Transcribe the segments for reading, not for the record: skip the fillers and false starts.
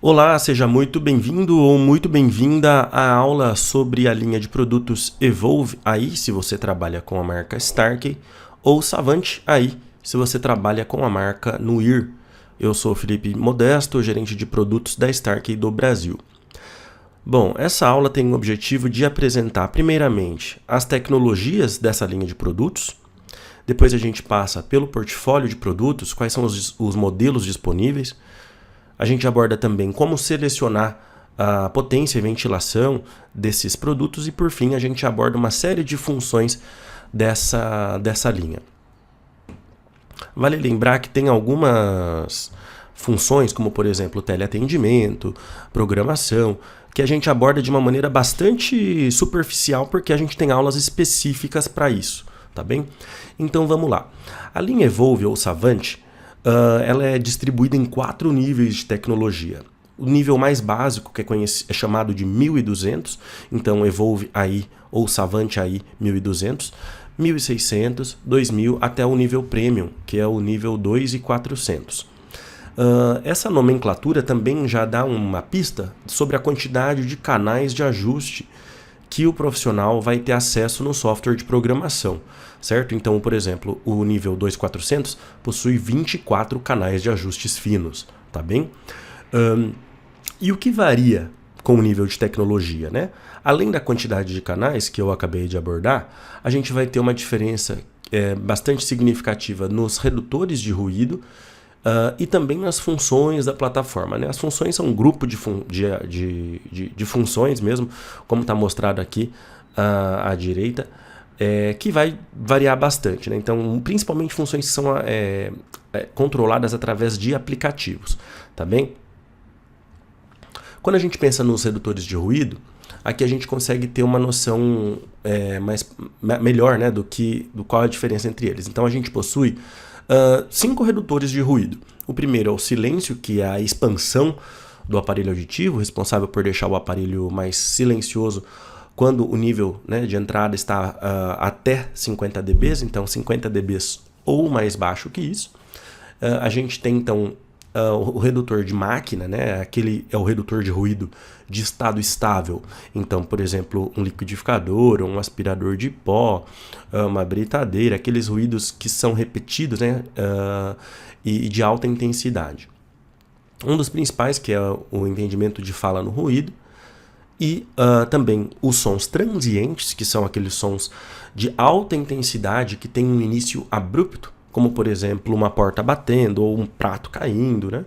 Olá, seja muito bem-vindo ou muito bem-vinda à aula sobre a linha de produtos Evolve, aí se você trabalha com a marca Starkey, ou Savant, aí se você trabalha com a marca Nuir. Eu sou Felipe Modesto, gerente de produtos da Starkey do Brasil. Bom, essa aula tem o objetivo de apresentar primeiramente as tecnologias dessa linha de produtos, depois a gente passa pelo portfólio de produtos, quais são os modelos disponíveis. A gente aborda também como selecionar a potência e ventilação desses produtos e, por fim, a gente aborda uma série de funções dessa linha. Vale lembrar que tem algumas funções, como, por exemplo, teleatendimento, programação, que a gente aborda de uma maneira bastante superficial porque a gente tem aulas específicas para isso, tá bem? Então vamos lá. A linha Evolve ou Savant, ela é distribuída em 4 níveis de tecnologia. O nível mais básico, que é chamado de 1200, então Evolve AI ou Savant AI 1200, 1600, 2000 até o nível Premium, que é o nível 2400. Essa nomenclatura também já dá uma pista sobre a quantidade de canais de ajuste que o profissional vai ter acesso no software de programação, certo? Então, por exemplo, o nível 2400 possui 24 canais de ajustes finos, tá bem? E o que varia com o nível de tecnologia, né? Além da quantidade de canais que eu acabei de abordar, a gente vai ter uma diferença bastante significativa nos redutores de ruído, e também nas funções da plataforma, né? As funções são um grupo de funções mesmo, como está mostrado aqui à direita, que vai variar bastante, né? Então, principalmente funções que são controladas através de aplicativos, tá bem? Quando a gente pensa nos redutores de ruído, aqui a gente consegue ter uma noção melhor, né, do qual é a diferença entre eles. Então a gente possui 5 redutores de ruído. O primeiro é o silêncio, que é a expansão do aparelho auditivo, responsável por deixar o aparelho mais silencioso quando o nível, né, de entrada está até 50 dB, então 50 dB ou mais baixo que isso. A gente tem então o redutor de máquina, né? Aquele é o redutor de ruído de estado estável. Então, por exemplo, um liquidificador, um aspirador de pó, uma britadeira, aqueles ruídos que são repetidos, né? E de alta intensidade. Um dos principais, que é o entendimento de fala no ruído, e também os sons transientes, que são aqueles sons de alta intensidade que tem um início abrupto, como, por exemplo, uma porta batendo ou um prato caindo, né?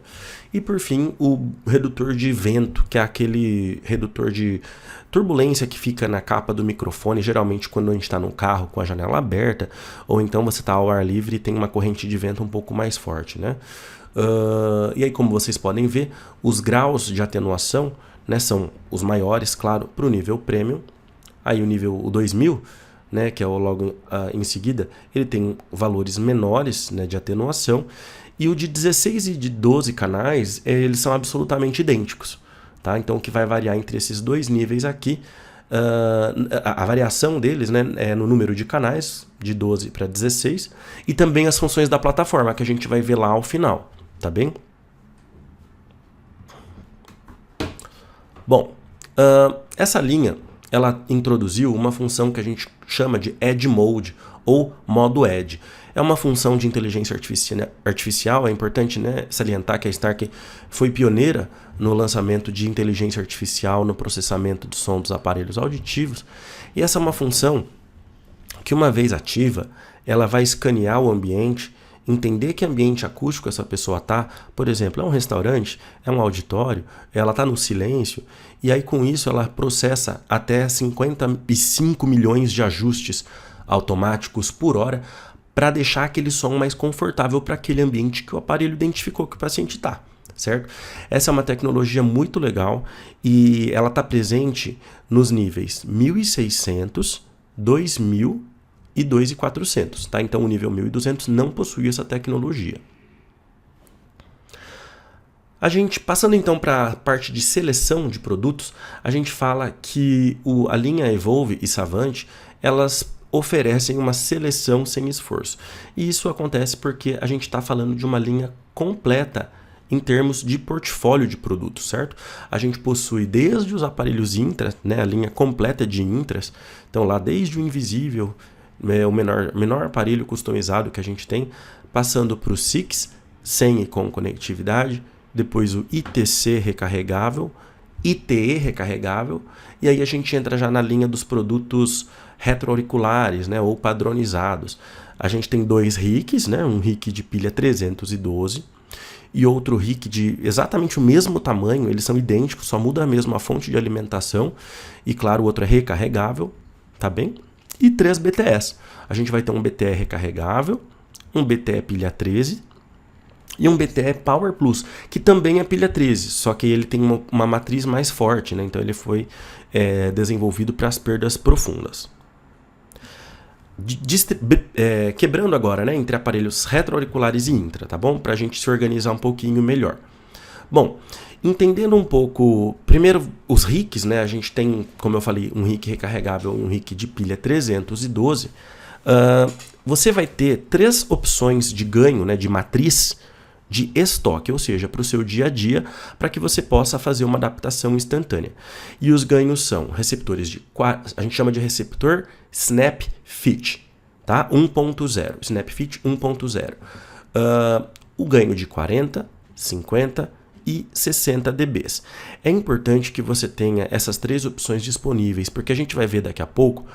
E, por fim, o redutor de vento, que é aquele redutor de turbulência que fica na capa do microfone, geralmente quando a gente está no carro com a janela aberta, ou então você está ao ar livre e tem uma corrente de vento um pouco mais forte, né? E aí, como vocês podem ver, os graus de atenuação, né, são os maiores, claro, para o nível Premium. Aí o 2000... né, que é o logo em seguida, ele tem valores menores, né, de atenuação, e o de 16 e de 12 canais, eles são absolutamente idênticos, tá? Então o que vai variar entre esses dois níveis aqui, a variação deles, né, é no número de canais, de 12 para 16, e também as funções da plataforma, que a gente vai ver lá ao final, tá bem? Bom, essa linha, ela introduziu uma função que a gente chama de Edge Mode ou modo Edge. É uma função de inteligência artificial. É importante, né, salientar que a Starkey foi pioneira no lançamento de inteligência artificial no processamento do som dos aparelhos auditivos. E essa é uma função que, uma vez ativa, ela vai escanear o ambiente, entender que ambiente acústico essa pessoa está. Por exemplo, é um restaurante, é um auditório, ela está no silêncio, e aí com isso ela processa até 55 milhões de ajustes automáticos por hora para deixar aquele som mais confortável para aquele ambiente que o aparelho identificou que o paciente está, certo? Essa é uma tecnologia muito legal e ela está presente nos níveis 1600, 2000 e 2.400, tá? Então o nível 1200 não possui essa tecnologia. Passando então para a parte de seleção de produtos, a gente fala que a linha Evolve e Savant, elas oferecem uma seleção sem esforço. E isso acontece porque a gente está falando de uma linha completa em termos de portfólio de produtos, certo? A gente possui desde os aparelhos Intra, né, a linha completa de Intras, então lá desde o invisível, o menor aparelho customizado que a gente tem, passando para o Six, sem e com conectividade, depois o ITC recarregável, ITE recarregável, e aí a gente entra já na linha dos produtos retroauriculares, né, ou padronizados. A gente tem 2 RICs, né, um RIC de pilha 312 e outro RIC de exatamente o mesmo tamanho, eles são idênticos, só muda mesmo a fonte de alimentação, e claro, o outro é recarregável, tá bem? E 3 BTEs. A gente vai ter um BTE recarregável, um BTE pilha 13 e um BTE Power Plus, que também é pilha 13, só que ele tem uma matriz mais forte, né? Então ele foi desenvolvido para as perdas profundas. Quebrando agora, né, entre aparelhos retroauriculares e intra, tá bom? Para a gente se organizar um pouquinho melhor. Bom, entendendo um pouco, primeiro os RICs, né? A gente tem, como eu falei, um RIC recarregável e um RIC de pilha 312. Você vai ter 3 opções de ganho, né, de matriz de estoque, ou seja, para o seu dia a dia, para que você possa fazer uma adaptação instantânea. E os ganhos são receptores a gente chama de receptor Snap Fit, tá? 1.0, Snap Fit 1.0. O ganho de 40, 50 e 60 dBs. É importante que você tenha essas 3 opções disponíveis, porque a gente vai ver daqui a pouco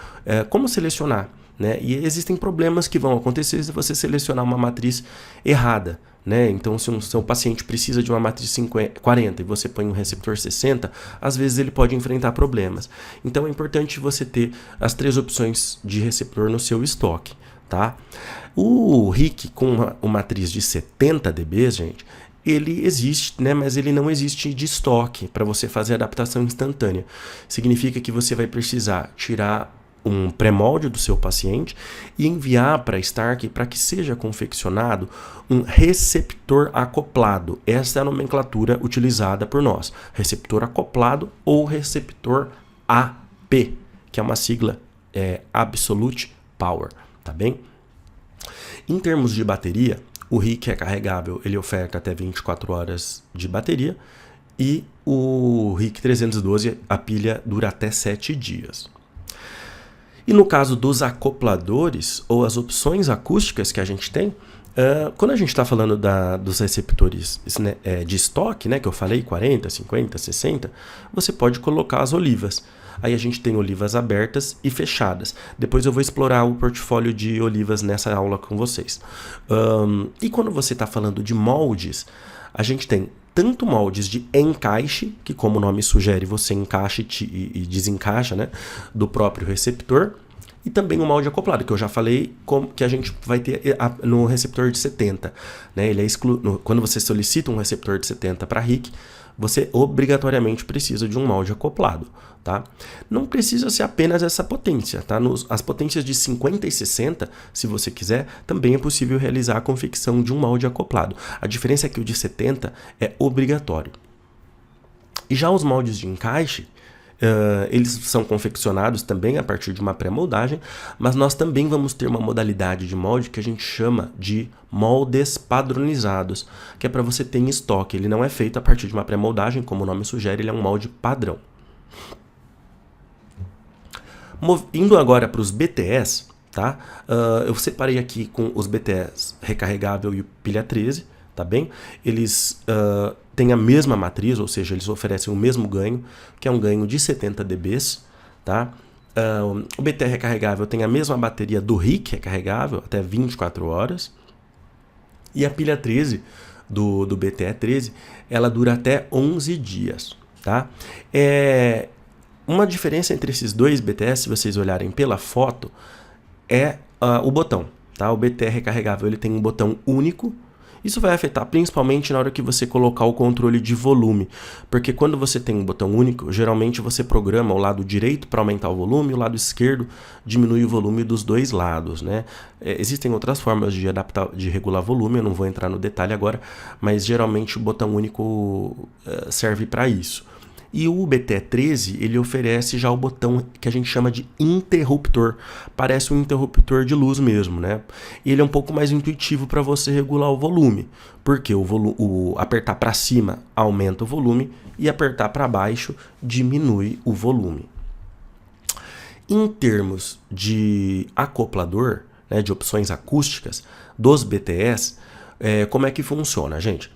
como selecionar, né? E existem problemas que vão acontecer se você selecionar uma matriz errada, né? Então, se o seu paciente precisa de uma matriz 40 e você põe um receptor 60, às vezes ele pode enfrentar problemas. Então, é importante você ter as 3 opções de receptor no seu estoque, tá? O RIC com uma matriz de 70 dB, gente, ele existe, né? Mas ele não existe de estoque para você fazer adaptação instantânea. Significa que você vai precisar tirar um pré-molde do seu paciente e enviar para a Stark para que seja confeccionado um receptor acoplado. Essa é a nomenclatura utilizada por nós. Receptor acoplado ou receptor AP, que é uma sigla Absolute Power, tá bem? Em termos de bateria, o RIC recarregável ele oferta até 24 horas de bateria e o RIC 312, a pilha dura até 7 dias. E no caso dos acopladores ou as opções acústicas que a gente tem, quando a gente está falando dos receptores de estoque, né, que eu falei, 40, 50, 60, você pode colocar as olivas. Aí a gente tem olivas abertas e fechadas. Depois eu vou explorar o portfólio de olivas nessa aula com vocês. E quando você está falando de moldes, a gente tem tanto moldes de encaixe, que como o nome sugere, você encaixa e desencaixa, né, do próprio receptor, e também o molde acoplado, que eu já falei que a gente vai ter no receptor de 70. Né, ele quando você solicita um receptor de 70 para RIC, você obrigatoriamente precisa de um molde acoplado. Tá? Não precisa ser apenas essa potência. Tá? As potências de 50 e 60, se você quiser, também é possível realizar a confecção de um molde acoplado. A diferença é que o de 70 é obrigatório. E já os moldes de encaixe, eles são confeccionados também a partir de uma pré-moldagem, mas nós também vamos ter uma modalidade de molde que a gente chama de moldes padronizados, que é para você ter em estoque. Ele não é feito a partir de uma pré-moldagem, como o nome sugere, ele é um molde padrão. Indo agora para os BTEs, tá? Eu separei aqui com os BTEs recarregável e pilha 13, tá bem? Eles têm a mesma matriz, ou seja, eles oferecem o mesmo ganho, que é um ganho de 70 dBs, tá? O BTE recarregável tem a mesma bateria do RIC recarregável, até 24 horas. E a pilha 13 do BTE 13, ela dura até 11 dias, tá? Uma diferença entre esses dois BTEs, se vocês olharem pela foto, é o botão. Tá? O BTE recarregável ele tem um botão único. Isso vai afetar principalmente na hora que você colocar o controle de volume, porque quando você tem um botão único, geralmente você programa o lado direito para aumentar o volume e o lado esquerdo diminui o volume dos dois lados. Né? Existem outras formas de regular volume, eu não vou entrar no detalhe agora, mas geralmente o botão único serve para isso. E o BTE13, ele oferece já o botão que a gente chama de interruptor. Parece um interruptor de luz mesmo, né? E ele é um pouco mais intuitivo para você regular o volume, porque apertar para cima aumenta o volume e apertar para baixo diminui o volume. Em termos de acoplador, né, de opções acústicas dos BTS, como é que funciona, gente?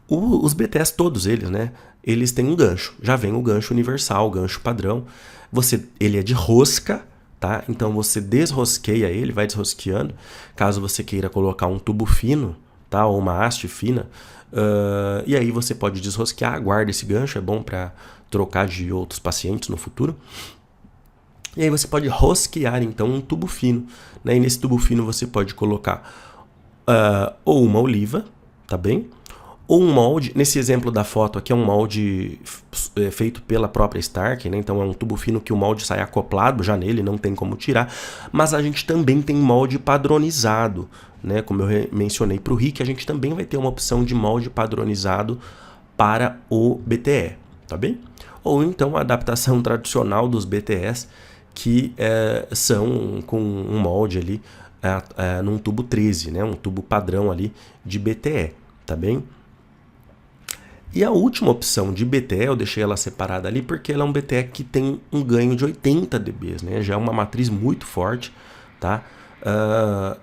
Os BTS, todos eles, né, eles têm um gancho. Já vem o gancho universal, o gancho padrão. Ele é de rosca, tá? Então você desrosqueia ele, vai desrosqueando. Caso você queira colocar um tubo fino, tá? Ou uma haste fina, e aí você pode desrosquear, guarda esse gancho, é bom para trocar de outros pacientes no futuro. E aí você pode rosquear, então, um tubo fino, né? E nesse tubo fino você pode colocar ou uma oliva, tá bem? Ou um molde, nesse exemplo da foto aqui é um molde feito pela própria Stark, né? Então é um tubo fino que o molde sai acoplado já nele, não tem como tirar. Mas a gente também tem molde padronizado, né? Como eu mencionei para o RIC, a gente também vai ter uma opção de molde padronizado para o BTE, tá bem? Ou então a adaptação tradicional dos BTS, que são com um molde ali num tubo 13, né? Um tubo padrão ali de BTE, tá bem? E a última opção de BTE, eu deixei ela separada ali porque ela é um BTE que tem um ganho de 80 dB, né? Já é uma matriz muito forte, tá?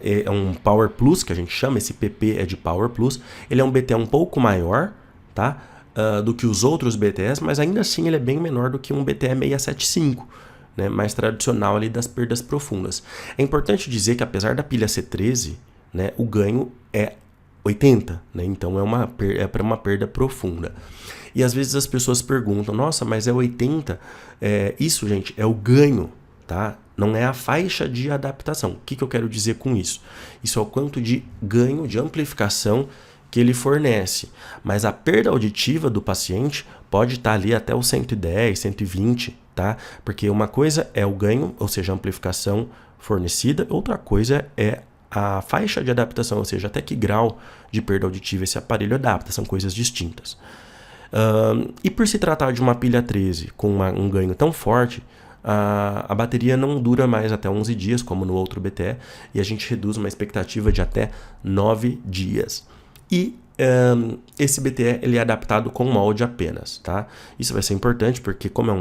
É um Power Plus, que a gente chama, esse PP é de Power Plus. Ele é um BTE um pouco maior, tá? Do que os outros BTEs, mas ainda assim ele é bem menor do que um BTE 675, né? Mais tradicional ali das perdas profundas. É importante dizer que apesar da pilha ser 13, né, o ganho é 80, né? Então é para uma perda profunda. E às vezes as pessoas perguntam, nossa, mas é 80? Isso, gente, é o ganho, tá? Não é a faixa de adaptação. O que eu quero dizer com isso? Isso é o quanto de ganho, de amplificação que ele fornece. Mas a perda auditiva do paciente pode estar ali até os 110, 120, tá? Porque uma coisa é o ganho, ou seja, a amplificação fornecida, outra coisa é a faixa de adaptação, ou seja, até que grau de perda auditiva esse aparelho adapta, são coisas distintas. E por se tratar de uma pilha 13 com um ganho tão forte, a bateria não dura mais até 11 dias, como no outro BTE, e a gente reduz uma expectativa de até 9 dias. E esse BTE ele é adaptado com molde apenas, tá? Isso vai ser importante porque como é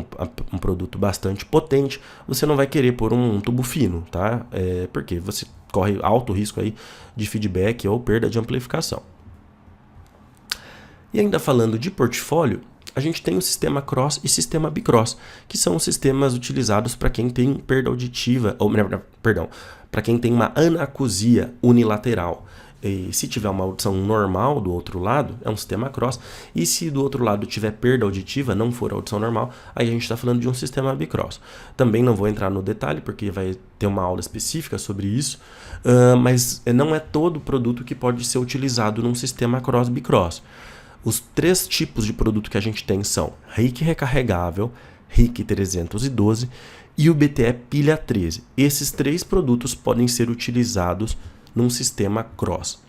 um produto bastante potente, você não vai querer pôr um tubo fino, tá? Porque você corre alto risco aí de feedback ou perda de amplificação. E ainda falando de portfólio, a gente tem o sistema Cross e sistema Bicross, que são os sistemas utilizados para quem tem perda auditiva, para quem tem uma anacusia unilateral. E se tiver uma audição normal do outro lado, é um sistema Cross. E se do outro lado tiver perda auditiva, não for audição normal, aí a gente está falando de um sistema Bicross. Também não vou entrar no detalhe, porque vai ter uma aula específica sobre isso, mas não é todo produto que pode ser utilizado num sistema Cross-Bicross. Os 3 tipos de produto que a gente tem são RIC recarregável, RIC 312 e o BTE pilha 13. Esses 3 produtos podem ser utilizados num sistema Cross.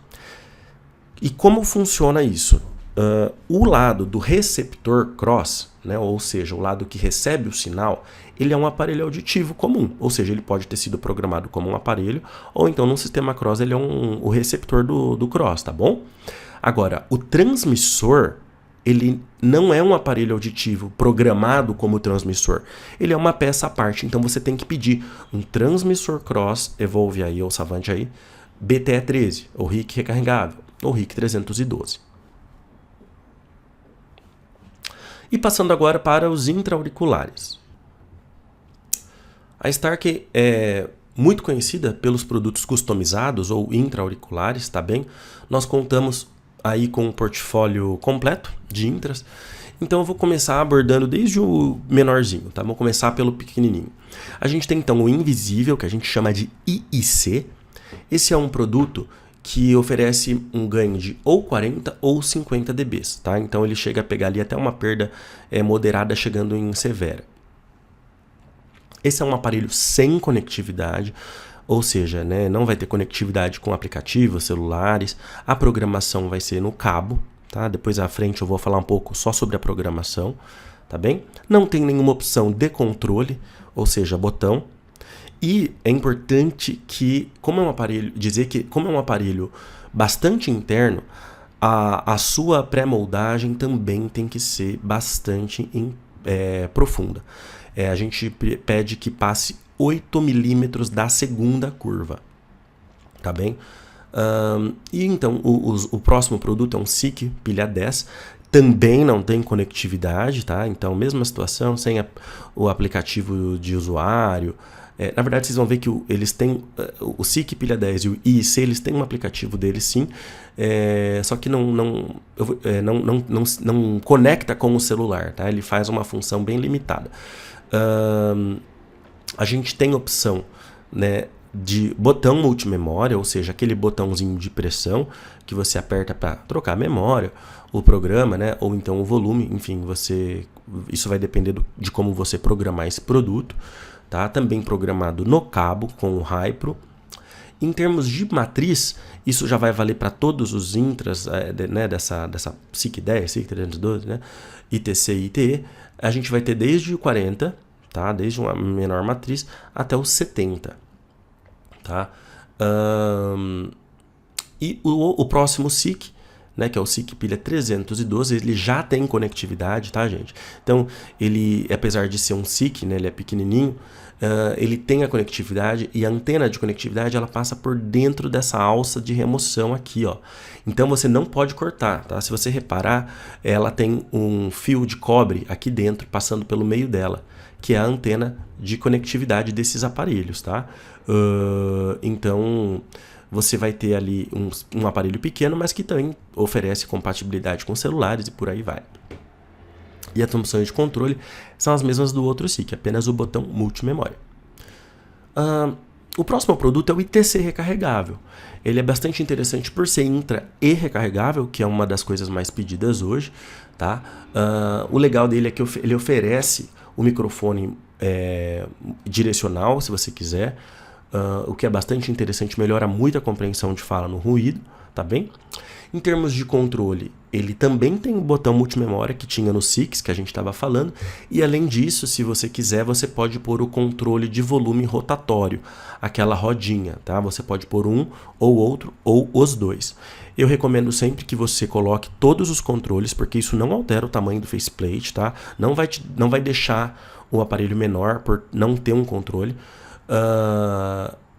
E como funciona isso? O lado do receptor Cross, né, ou seja, o lado que recebe o sinal, ele é um aparelho auditivo comum, ou seja, ele pode ter sido programado como um aparelho, ou então no sistema Cross ele é o receptor do Cross, tá bom? Agora, o transmissor, ele não é um aparelho auditivo programado como transmissor. Ele é uma peça à parte, então você tem que pedir um transmissor Cross, Evolve aí ou Savant aí, BTE 13, ou RIC recarregável, ou RIC 312. E passando agora para os intra-auriculares. A Stark é muito conhecida pelos produtos customizados ou intra-auriculares, tá bem? Nós contamos aí com um portfólio completo de intras. Então eu vou começar abordando desde o menorzinho, tá? Vou começar pelo pequenininho. A gente tem então o invisível, que a gente chama de IIC. Esse é um produto que oferece um ganho de ou 40 ou 50 dB, tá? Então ele chega a pegar ali até uma perda moderada, chegando em severa. Esse é um aparelho sem conectividade, ou seja, né, não vai ter conectividade com aplicativos, celulares, a programação vai ser no cabo, tá? Depois à frente eu vou falar um pouco só sobre a programação, tá bem? Não tem nenhuma opção de controle, ou seja, botão. E é importante que, como é um aparelho bastante interno, a sua pré-moldagem também tem que ser bastante profunda. A gente pede que passe 8 milímetros da segunda curva, tá bem? E então o próximo produto é um SICK pilha 10, também não tem conectividade, tá? Então mesma situação, sem o aplicativo de usuário. Na verdade vocês vão ver que eles têm o SICK pilha 10 e o IIC, eles têm um aplicativo deles sim, só que não conecta com o celular, tá? Ele faz uma função bem limitada. A gente tem opção, né, de botão multimemória, ou seja, aquele botãozinho de pressão que você aperta para trocar a memória, o programa, né, ou então o volume, enfim, isso vai depender de como você programar esse produto, tá? Também programado no cabo com o Hypro. Em termos de matriz, isso já vai valer para todos os intras, né, dessa SICK 10, SICK 312, né, ITC e ITE. A gente vai ter desde o 40, tá? Desde uma menor matriz até o 70. Tá? E o próximo SICK, né, que é o SICK pilha 312, ele já tem conectividade, tá, gente? Então, ele, apesar de ser um SICK, né, ele é pequenininho, ele tem a conectividade, e a antena de conectividade ela passa por dentro dessa alça de remoção aqui, ó. Então você não pode cortar, tá? Se você reparar, ela tem um fio de cobre aqui dentro, passando pelo meio dela, que é a antena de conectividade desses aparelhos, tá? Então você vai ter ali um aparelho pequeno, mas que também oferece compatibilidade com celulares e por aí vai. E as opções de controle são as mesmas do outro SICK, apenas o botão multimemória. O próximo produto é o ITC recarregável. Ele é bastante interessante por ser intra e recarregável, que é uma das coisas mais pedidas hoje, tá? O legal dele é que ele oferece o microfone direcional, se você quiser, o que é bastante interessante, melhora muito a compreensão de fala no ruído, tá bem? Em termos de controle, ele também tem o botão multimemória que tinha no SICK, que a gente estava falando, e além disso, se você quiser, você pode pôr o controle de volume rotatório, aquela rodinha, tá? Você pode pôr um ou outro, ou os dois. Eu recomendo sempre que você coloque todos os controles, porque isso não altera o tamanho do faceplate, tá? Não vai deixar o aparelho menor por não ter um controle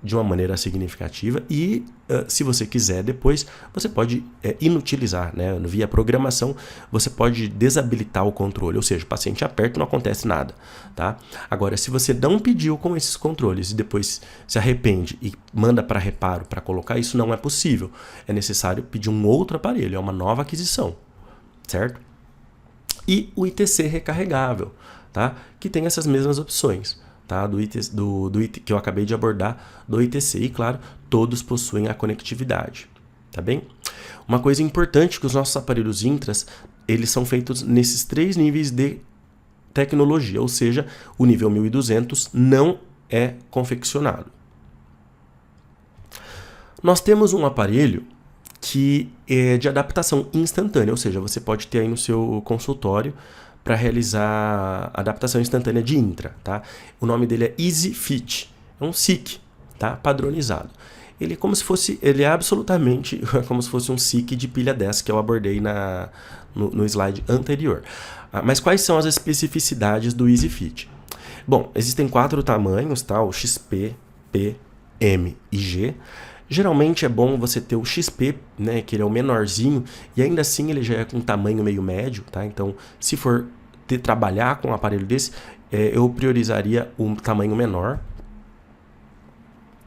de uma maneira significativa, e se você quiser depois, você pode inutilizar, né? Via programação, você pode desabilitar o controle, ou seja, o paciente aperta e não acontece nada, tá? Agora, se você não pediu com esses controles e depois se arrepende e manda para reparo para colocar, isso não é possível. É necessário pedir um outro aparelho, é uma nova aquisição, certo? E o ITC recarregável, tá? Que tem essas mesmas opções, tá? Do que eu acabei de abordar, do ITC, e claro, todos possuem a conectividade, tá bem? Uma coisa importante que os nossos aparelhos intras, eles são feitos nesses 3 níveis de tecnologia, ou seja, o nível 1200 não é confeccionado. Nós temos um aparelho que é de adaptação instantânea, ou seja, você pode ter aí no seu consultório para realizar adaptação instantânea de intra, tá? O nome dele é EasyFit, é um SICK, tá? Padronizado. Ele é absolutamente como se fosse um SICK de pilha 10 que eu abordei no slide anterior. Mas quais são as especificidades do EasyFit? Bom, existem 4 tamanhos, tá? O XP, P, M e G. Geralmente é bom você ter o XP, né, que ele é o menorzinho, e ainda assim ele já é com tamanho meio médio, tá? Então, se for trabalhar com um aparelho desse, eu priorizaria um tamanho menor.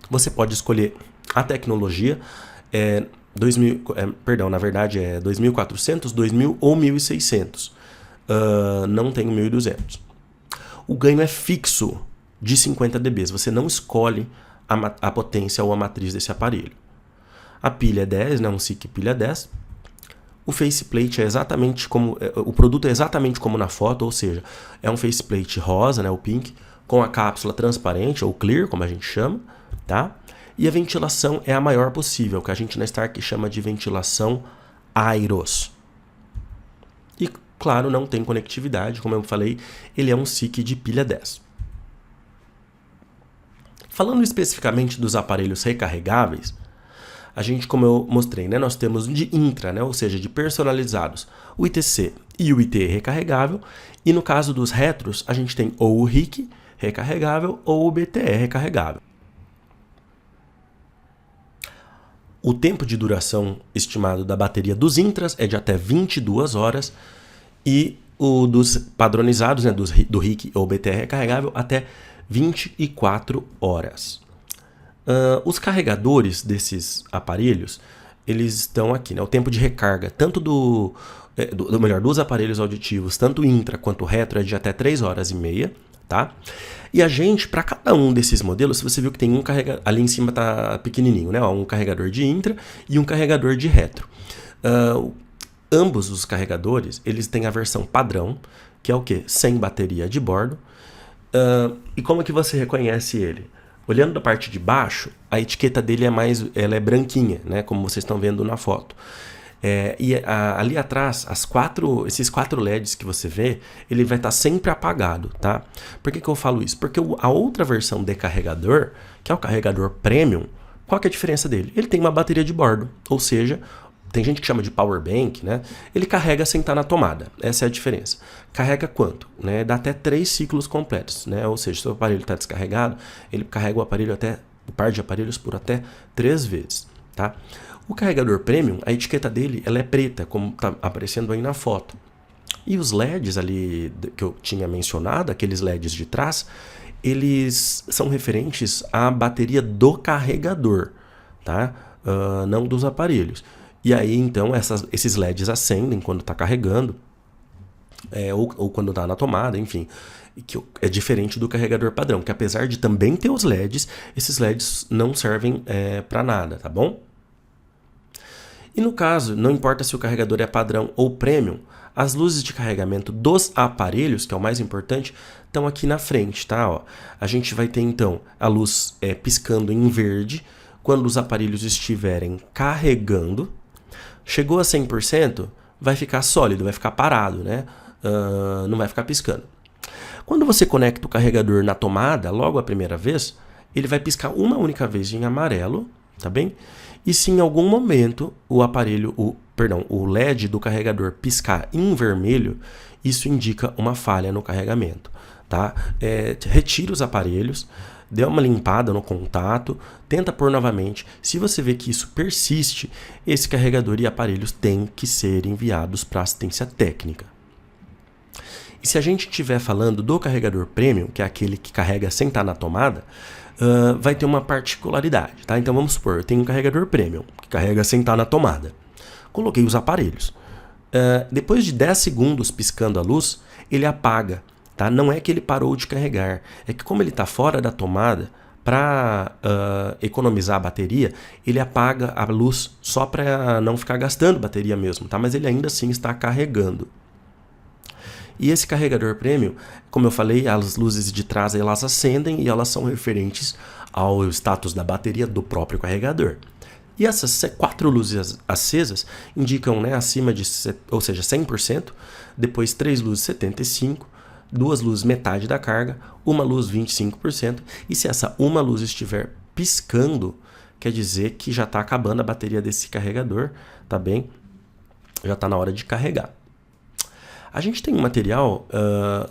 Você pode escolher a tecnologia, 2400, 2000 ou 1600. Não tem o 1200. O ganho é fixo de 50 dB, você não escolhe a potência ou a matriz desse aparelho. A pilha é 10, né, um SICK pilha 10. O faceplate é exatamente como... O produto é exatamente como na foto, ou seja, é um faceplate rosa, né, o pink, com a cápsula transparente, ou clear, como a gente chama, tá? E a ventilação é a maior possível, que a gente na Stark chama de ventilação Airos. E Claro, não tem conectividade, como eu falei, ele é um SiC de pilha 10. Falando especificamente dos aparelhos recarregáveis, a gente, como eu mostrei, né, nós temos de intra, né, ou seja, de personalizados, o ITC e o ITE recarregável, e no caso dos retros, a gente tem ou o RIC recarregável ou o BTE recarregável. O tempo de duração estimado da bateria dos intras é de até 22 horas e o dos padronizados, né, do RIC ou BTE recarregável, até 24 horas. Os carregadores desses aparelhos, eles estão aqui, né? O tempo de recarga, tanto dos aparelhos auditivos, tanto intra quanto retro, é de até 3 horas e meia, tá? E a gente, para cada um desses modelos, você viu que tem um carregador, ali em cima tá pequenininho, né? Um carregador de intra e um carregador de retro. Ambos os carregadores, eles têm a versão padrão, que é o quê? Sem bateria de bordo. E como que você reconhece ele? Olhando da parte de baixo, a etiqueta dele ela é branquinha, né? Como vocês estão vendo na foto. Ali atrás, esses 4 LEDs que você vê, ele vai estar sempre apagado, tá? Por que eu falo isso? Porque a outra versão de carregador, que é o carregador Premium, qual que é a diferença dele? Ele tem uma bateria de bordo, ou seja, tem gente que chama de power bank, né? Ele carrega sem estar na tomada. Essa é a diferença. Carrega quanto? Né? Dá até 3 ciclos completos, né? Ou seja, se o aparelho está descarregado, ele carrega o par de aparelhos por até 3 vezes, tá? O carregador Premium, a etiqueta dele, ela é preta, como está aparecendo aí na foto. E os LEDs ali que eu tinha mencionado, aqueles LEDs de trás, eles são referentes à bateria do carregador, tá? Não dos aparelhos. E aí, então, esses LEDs acendem quando está carregando, ou quando está na tomada, enfim. Que é diferente do carregador padrão, que apesar de também ter os LEDs, esses LEDs não servem para nada, tá bom? E no caso, não importa se o carregador é padrão ou premium, as luzes de carregamento dos aparelhos, que é o mais importante, estão aqui na frente, tá? Ó, a gente vai ter então a luz piscando em verde quando os aparelhos estiverem carregando. Chegou a 100%, vai ficar sólido, vai ficar parado, né? Não vai ficar piscando. Quando você conecta o carregador na tomada, logo a primeira vez, ele vai piscar uma única vez em amarelo, tá bem? E se em algum momento o LED do carregador piscar em vermelho, isso indica uma falha no carregamento, tá? Retira os aparelhos, dê uma limpada no contato, tenta pôr novamente. Se você vê que isso persiste, esse carregador e aparelhos têm que ser enviados para assistência técnica. E se a gente estiver falando do carregador Premium, que é aquele que carrega sem estar na tomada, vai ter uma particularidade, tá? Então vamos supor, eu tenho um carregador Premium, que carrega sem estar na tomada. Coloquei os aparelhos. Depois de 10 segundos piscando a luz, ele apaga. Tá? Não é que ele parou de carregar, é que como ele está fora da tomada, para economizar a bateria, ele apaga a luz só para não ficar gastando bateria mesmo, tá? Mas ele ainda assim está carregando. E esse carregador Premium, como eu falei, as luzes de trás elas acendem e elas são referentes ao status da bateria do próprio carregador. E essas 4 luzes acesas indicam, né, acima de, ou seja, 100%, depois 3 luzes 75%, 2 luzes metade da carga, uma luz 25%, e se essa uma luz estiver piscando, quer dizer que já está acabando a bateria desse carregador, tá bem? Já está na hora de carregar. A gente tem um material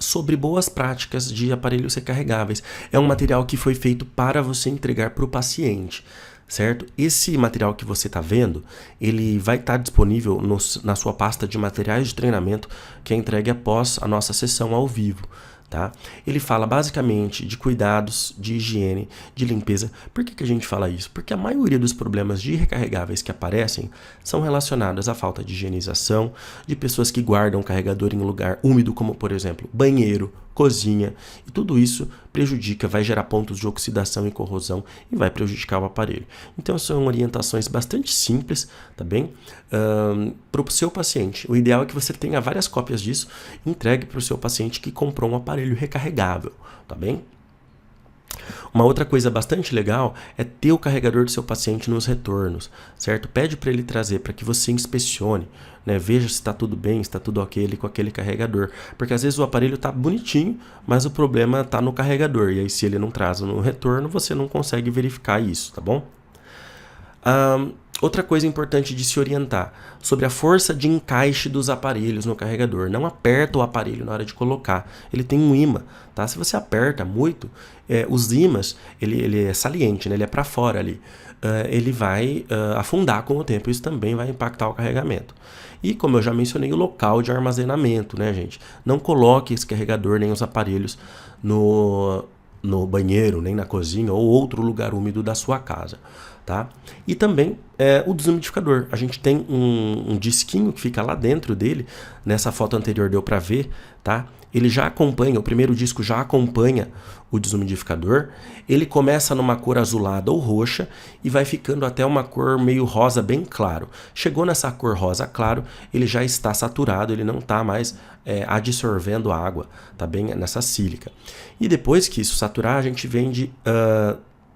sobre boas práticas de aparelhos recarregáveis. É um material que foi feito para você entregar para o paciente, certo? Esse material que você está vendo, ele vai estar disponível na sua pasta de materiais de treinamento que é entregue após a nossa sessão ao vivo. Tá? Ele fala basicamente de cuidados, de higiene, de limpeza. Por que a gente fala isso? Porque a maioria dos problemas de recarregáveis que aparecem são relacionados à falta de higienização, de pessoas que guardam o carregador em um lugar úmido, como por exemplo banheiro, cozinha, e tudo isso prejudica, vai gerar pontos de oxidação e corrosão e vai prejudicar o aparelho. Então são orientações bastante simples, tá bem? Para o seu paciente. O ideal é que você tenha várias cópias disso e entregue para o seu paciente que comprou um aparelho recarregável, tá bem? Uma outra coisa bastante legal é ter o carregador do seu paciente nos retornos, certo? Pede para ele trazer para que você inspecione, né? Veja se está tudo bem, se está tudo ok ali com aquele carregador. Porque às vezes o aparelho está bonitinho, mas o problema está no carregador. E aí se ele não traz no retorno, você não consegue verificar isso, tá bom? Outra coisa importante de se orientar sobre a força de encaixe dos aparelhos no carregador. Não aperta o aparelho na hora de colocar. Ele tem um ímã, tá? Se você aperta muito, os ímãs, ele é saliente, né? Ele é para fora ali. Ele vai afundar com o tempo. Isso também vai impactar o carregamento. E como eu já mencionei, o local de armazenamento, né, gente? Não coloque esse carregador nem os aparelhos no banheiro, nem na cozinha ou outro lugar úmido da sua casa. Tá? E também o desumidificador. A gente tem um disquinho que fica lá dentro dele. Nessa foto anterior deu para ver, tá? Ele já acompanha, o primeiro disco já acompanha o desumidificador. Ele começa numa cor azulada ou roxa e vai ficando até uma cor meio rosa bem claro. Chegou nessa cor rosa claro, ele já está saturado, ele não está mais adsorvendo água, tá bem nessa sílica. E depois que isso saturar, a gente vende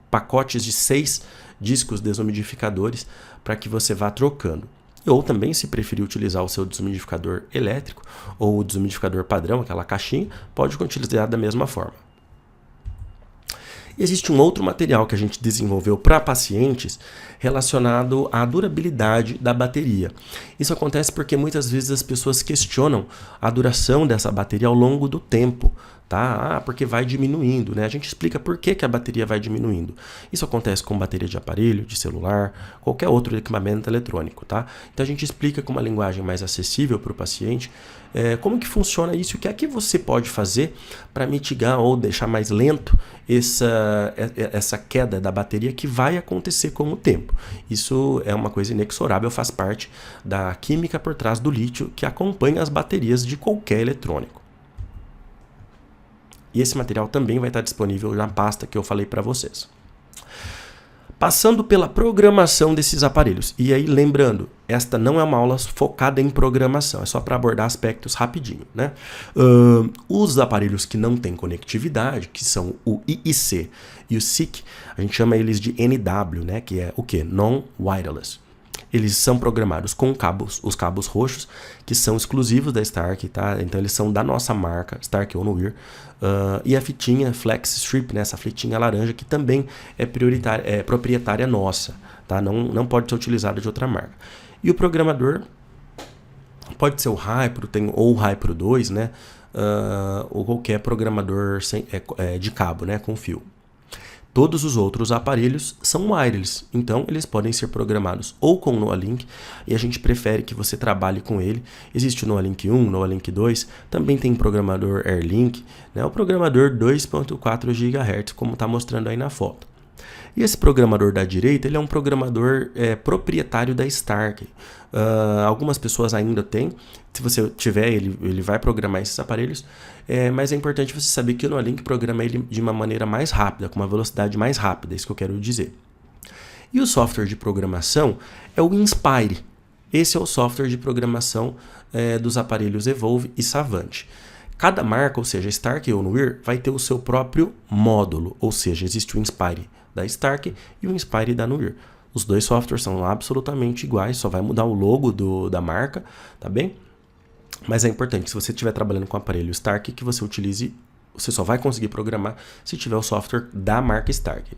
pacotes de 6 discos desumidificadores para que você vá trocando. Ou também, se preferir utilizar o seu desumidificador elétrico ou o desumidificador padrão, aquela caixinha, pode utilizar da mesma forma. Existe um outro material que a gente desenvolveu para pacientes relacionado à durabilidade da bateria. Isso acontece porque muitas vezes as pessoas questionam a duração dessa bateria ao longo do tempo. Tá? Porque vai diminuindo, né? A gente explica por que a bateria vai diminuindo. Isso acontece com bateria de aparelho, de celular, qualquer outro equipamento eletrônico, tá? Então a gente explica com uma linguagem mais acessível para o paciente como que funciona isso e o que é que você pode fazer para mitigar ou deixar mais lento essa queda da bateria que vai acontecer com o tempo. Isso é uma coisa inexorável, faz parte da química por trás do lítio que acompanha as baterias de qualquer eletrônico. E esse material também vai estar disponível na pasta que eu falei para vocês. Passando pela programação desses aparelhos. E aí, lembrando, esta não é uma aula focada em programação, é só para abordar aspectos rapidinho, né? Os aparelhos que não têm conectividade, que são o IIC e o SIC, a gente chama eles de NW, né? Que é o quê? Non-Wireless. Eles são programados com os cabos roxos, que são exclusivos da Stark, tá? Então eles são da nossa marca, Stark Oneware. E a fitinha Flex Strip, né? Essa fitinha laranja, que também é proprietária nossa, tá? Não pode ser utilizada de outra marca. E o programador pode ser o Hypro, ou o Hypro 2, né? Ou qualquer programador de cabo, né? Com fio. Todos os outros aparelhos são wireless, então eles podem ser programados ou com o Noalink, e a gente prefere que você trabalhe com ele. Existe o Noalink 1, Noalink 2, também tem programador AirLink, né? O programador 2.4 GHz, como está mostrando aí na foto. E esse programador da direita, ele é um programador proprietário da Stark. Algumas pessoas ainda têm. Se você tiver, ele vai programar esses aparelhos. Mas é importante você saber que o Noalink programa ele de uma maneira mais rápida, com uma velocidade mais rápida, é isso que eu quero dizer. E o software de programação é o Inspire. Esse é o software de programação dos aparelhos Evolve e Savant. Cada marca, ou seja, Stark e Oneware, vai ter o seu próprio módulo. Ou seja, existe o Inspire da Stark e o Inspire da Oneware. Os dois softwares são absolutamente iguais, só vai mudar o logo da marca, tá bem? Mas é importante, se você estiver trabalhando com o aparelho Stark, que você utilize, você só vai conseguir programar se tiver o software da marca Stark.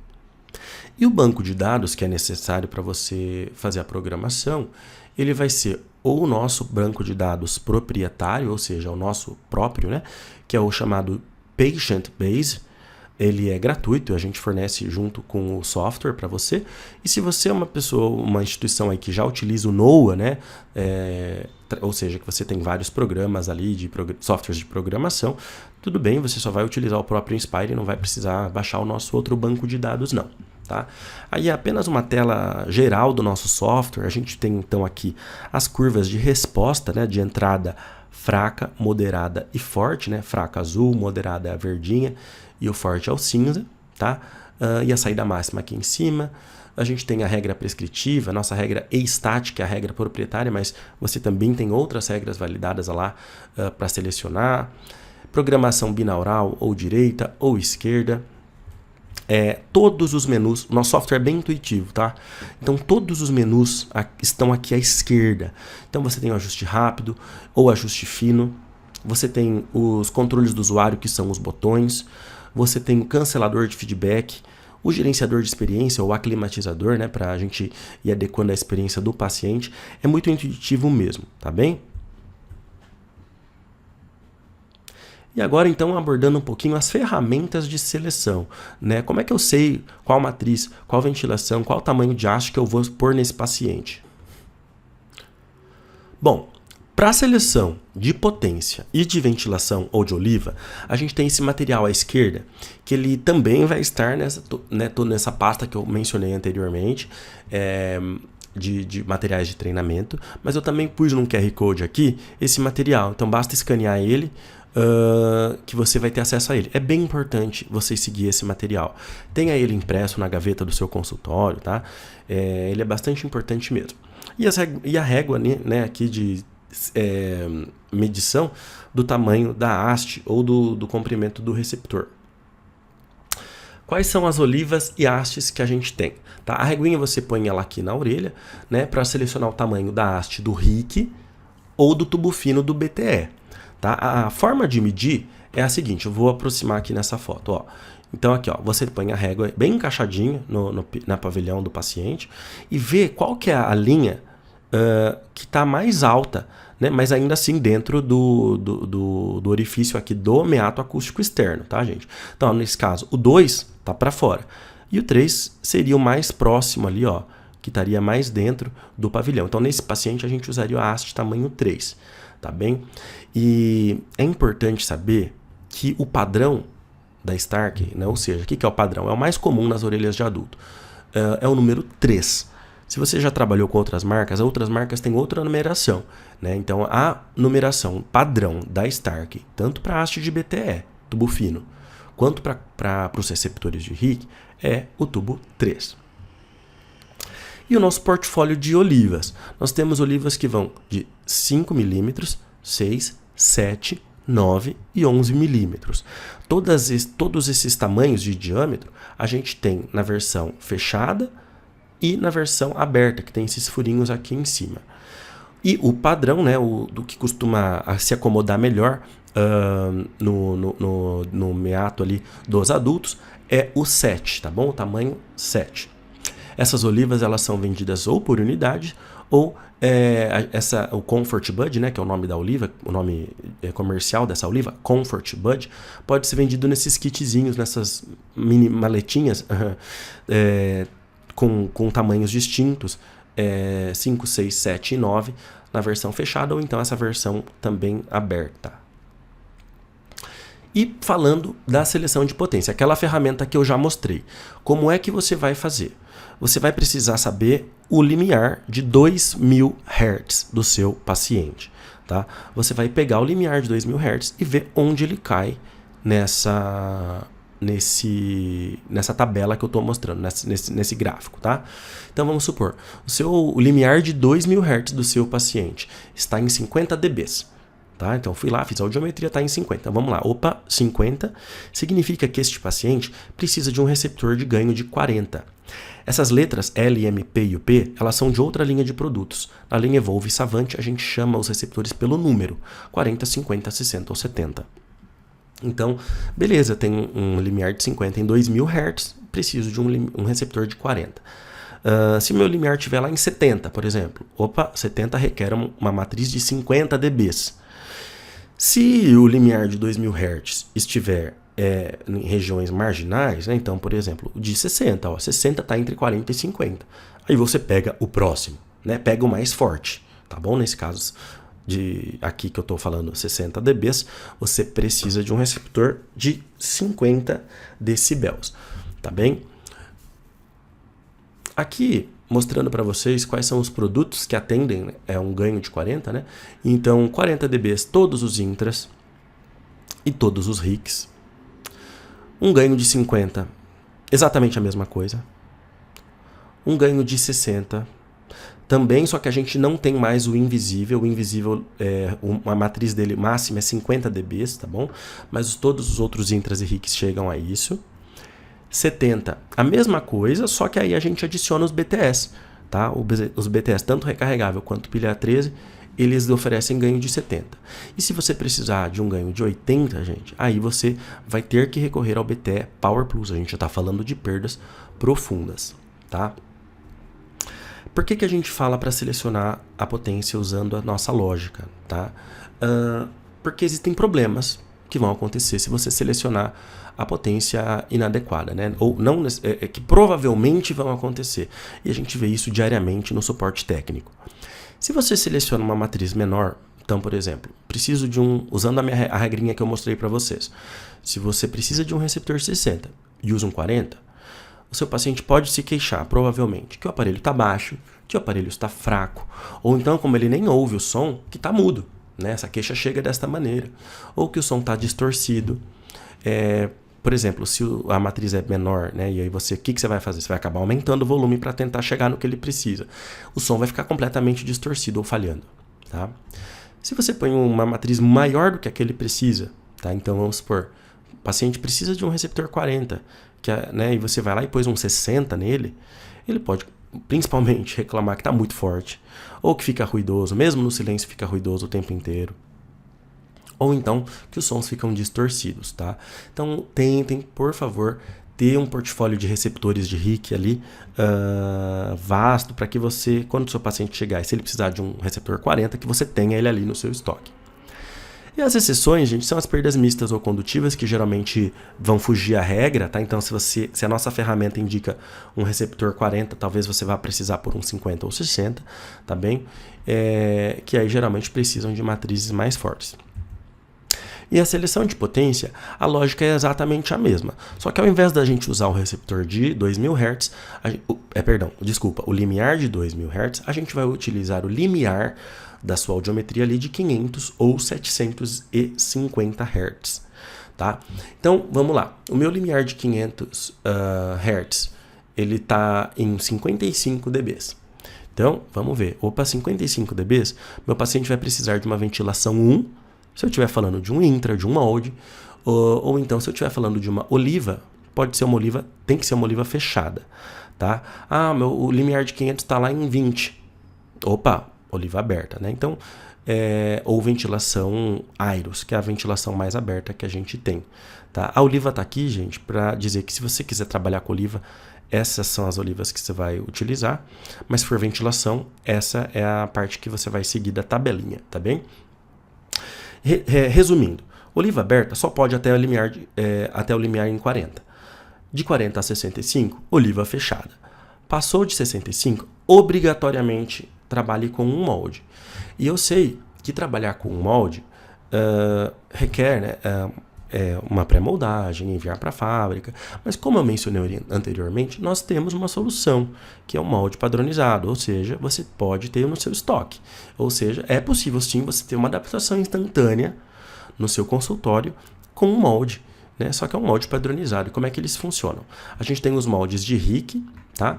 E o banco de dados que é necessário para você fazer a programação, ele vai ser ou o nosso banco de dados proprietário, ou seja, o nosso próprio, né? Que é o chamado Patient Base. Ele é gratuito, a gente fornece junto com o software para você. E se você é uma pessoa, uma instituição aí que já utiliza o NOAA, né? Ou seja, que você tem vários programas ali, softwares de programação, tudo bem, você só vai utilizar o próprio Inspire e não vai precisar baixar o nosso outro banco de dados, não. Tá? Aí é apenas uma tela geral do nosso software. A gente tem então aqui as curvas de resposta, né? De entrada fraca, moderada e forte, né? Fraca azul, moderada é a verdinha e o forte é o cinza, tá? E a saída máxima aqui em cima. A gente tem a regra prescritiva, a nossa regra E-Stat, que é a regra proprietária, mas você também tem outras regras validadas lá para selecionar. Programação binaural ou direita ou esquerda. todos os menus, o nosso software é bem intuitivo, tá? Então todos os menus estão aqui à esquerda. Então você tem o ajuste rápido ou ajuste fino, você tem os controles do usuário, que são os botões, você tem o cancelador de feedback, o gerenciador de experiência ou aclimatizador, né, para a gente ir adequando a experiência do paciente. É muito intuitivo mesmo, tá bem? E agora, então, abordando um pouquinho as ferramentas de seleção, né? Como é que eu sei qual matriz, qual ventilação, qual tamanho de haste que eu vou pôr nesse paciente? Bom, para a seleção de potência e de ventilação ou de oliva, a gente tem esse material à esquerda, que ele também vai estar nessa pasta que eu mencionei anteriormente, de materiais de treinamento, mas eu também pus num QR Code aqui esse material, então basta escanear ele, que você vai ter acesso a ele. É bem importante você seguir esse material. Tenha ele impresso na gaveta do seu consultório, tá? Ele é bastante importante mesmo. E a régua, né, aqui de medição do tamanho da haste ou do comprimento do receptor. Quais são as olivas e hastes que a gente tem? Tá? A reguinha você põe ela aqui na orelha, né, para selecionar o tamanho da haste do RIC ou do tubo fino do BTE. Tá? A forma de medir é a seguinte, eu vou aproximar aqui nessa foto. Ó. Então aqui, ó, você põe a régua bem encaixadinha na pavilhão do paciente e vê qual que é a linha que está mais alta, né, mas ainda assim dentro do orifício aqui do meato acústico externo, tá, gente? Então, nesse caso, o 2 está para fora e o 3 seria o mais próximo ali, ó, que estaria mais dentro do pavilhão. Então, nesse paciente, a gente usaria a haste tamanho 3. Tá bem? E é importante saber que o padrão da Stark, né, ou seja, o que é o padrão? É o mais comum nas orelhas de adulto. É o número 3. Se você já trabalhou com outras marcas têm outra numeração. Né? Então, a numeração padrão da Stark, tanto para a haste de BTE, tubo fino, quanto para os receptores de RIC, é o tubo 3. E o nosso portfólio de olivas. Nós temos olivas que vão de 5 milímetros, 6, 7, 9 e 11 milímetros. Todos esses tamanhos de diâmetro a gente tem na versão fechada e na versão aberta, que tem esses furinhos aqui em cima. E o padrão, né, do que costuma se acomodar melhor no meato ali dos adultos é o 7, tá bom? O tamanho 7. Essas olivas elas são vendidas ou por unidade ou o Comfort Bud, né, que é o nome da oliva, o nome comercial dessa oliva, Comfort Bud, pode ser vendido nesses kitzinhos, nessas mini maletinhas com tamanhos distintos, 5, 6, 7 e 9 na versão fechada ou então essa versão também aberta. E falando da seleção de potência, aquela ferramenta que eu já mostrei, como é que você vai fazer? Você vai precisar saber o limiar de 2000 Hz do seu paciente. Tá? Você vai pegar o limiar de 2000 Hz e ver onde ele cai nessa tabela que eu estou mostrando, nesse gráfico. Tá? Então vamos supor, o limiar de 2000 Hz do seu paciente está em 50 dB. Tá? Então fui lá, fiz a audiometria, está em 50. Então vamos lá, 50 significa que este paciente precisa de um receptor de ganho de 40. Essas letras L, M, P e o P, elas são de outra linha de produtos. Na linha Evolve e Savant, a gente chama os receptores pelo número, 40, 50, 60 ou 70. Então, beleza, tem um limiar de 50 em 2000 Hz, preciso de um receptor de 40. Se meu limiar estiver lá em 70, por exemplo, 70 requer uma matriz de 50 dB. Se o limiar de 2000 Hz estiver em regiões marginais, né? Então, por exemplo, de 60, 60 está entre 40 e 50. Aí você pega o próximo, né? Pega o mais forte, tá bom? Nesse caso, aqui que eu estou falando 60 dB, você precisa de um receptor de 50 decibéis, tá bem? Aqui, mostrando para vocês quais são os produtos que atendem um ganho de 40, né? Então, 40 dB todos os intras e todos os RICs. Um ganho de 50, exatamente a mesma coisa. Um ganho de 60, também, só que a gente não tem mais o invisível. O invisível, a matriz dele máxima é 50 dB, tá bom? Mas todos os outros intras e RICs chegam a isso. 70, a mesma coisa, só que aí a gente adiciona os BTS, tá? Os BTS, tanto recarregável quanto pilha 13, eles oferecem ganho de 70. E se você precisar de um ganho de 80, gente, aí você vai ter que recorrer ao BTE Power Plus. A gente já está falando de perdas profundas, tá? Por que a gente fala para selecionar a potência usando a nossa lógica, tá? Porque existem problemas que vão acontecer se você selecionar a potência inadequada, né? Ou não, que provavelmente vão acontecer. E a gente vê isso diariamente no suporte técnico. Se você seleciona uma matriz menor, então, por exemplo, preciso de usando a regrinha que eu mostrei para vocês, se você precisa de um receptor 60 e usa um 40, o seu paciente pode se queixar, provavelmente, que o aparelho está baixo, que o aparelho está fraco, ou então, como ele nem ouve o som, que está mudo, né? Essa queixa chega desta maneira, ou que o som está distorcido. Por exemplo, se a matriz é menor, né, e aí o que você vai fazer? Você vai acabar aumentando o volume para tentar chegar no que ele precisa. O som vai ficar completamente distorcido ou falhando. Tá? Se você põe uma matriz maior do que a que ele precisa, tá? Então vamos supor, o paciente precisa de um receptor 40, né, e você vai lá e pôs um 60 nele, ele pode principalmente reclamar que está muito forte, ou que fica ruidoso, mesmo no silêncio fica ruidoso o tempo inteiro. Ou então que os sons ficam distorcidos, tá? Então tentem, por favor, ter um portfólio de receptores de RIC ali vasto para que você, quando o seu paciente chegar e se ele precisar de um receptor 40, que você tenha ele ali no seu estoque. E as exceções, gente, são as perdas mistas ou condutivas, que geralmente vão fugir à regra, tá? Então se a nossa ferramenta indica um receptor 40, talvez você vá precisar por um 50 ou 60, tá bem? Que aí geralmente precisam de matrizes mais fortes. E a seleção de potência, a lógica é exatamente a mesma. Só que ao invés da gente usar o receptor de 2000 Hz, o limiar de 2000 Hz, a gente vai utilizar o limiar da sua audiometria ali de 500 ou 750 Hz. Tá? Então, vamos lá. O meu limiar de 500 Hz, ele está em 55 dB. Então, vamos ver. 55 dB, meu paciente vai precisar de uma ventilação 1, se eu estiver falando de um intra, de um molde, ou então se eu estiver falando de uma oliva, pode ser uma oliva, tem que ser uma oliva fechada, tá? O limiar de 500 está lá em 20. Opa, oliva aberta, né? Então, ou ventilação Airos, que é a ventilação mais aberta que a gente tem, tá? A oliva está aqui, gente, para dizer que se você quiser trabalhar com oliva, essas são as olivas que você vai utilizar, mas se for ventilação, essa é a parte que você vai seguir da tabelinha, tá bem? Resumindo, oliva aberta só pode até o limiar em 40. De 40 a 65, oliva fechada. Passou de 65, obrigatoriamente trabalhe com um molde. E eu sei que trabalhar com um molde requer, né, uma pré-moldagem, enviar para a fábrica. Mas como eu mencionei anteriormente, nós temos uma solução, que é um molde padronizado, ou seja, você pode ter no seu estoque. Ou seja, é possível sim você ter uma adaptação instantânea no seu consultório com um molde, né? Só que é um molde padronizado. E como é que eles funcionam? A gente tem os moldes de RIC, tá?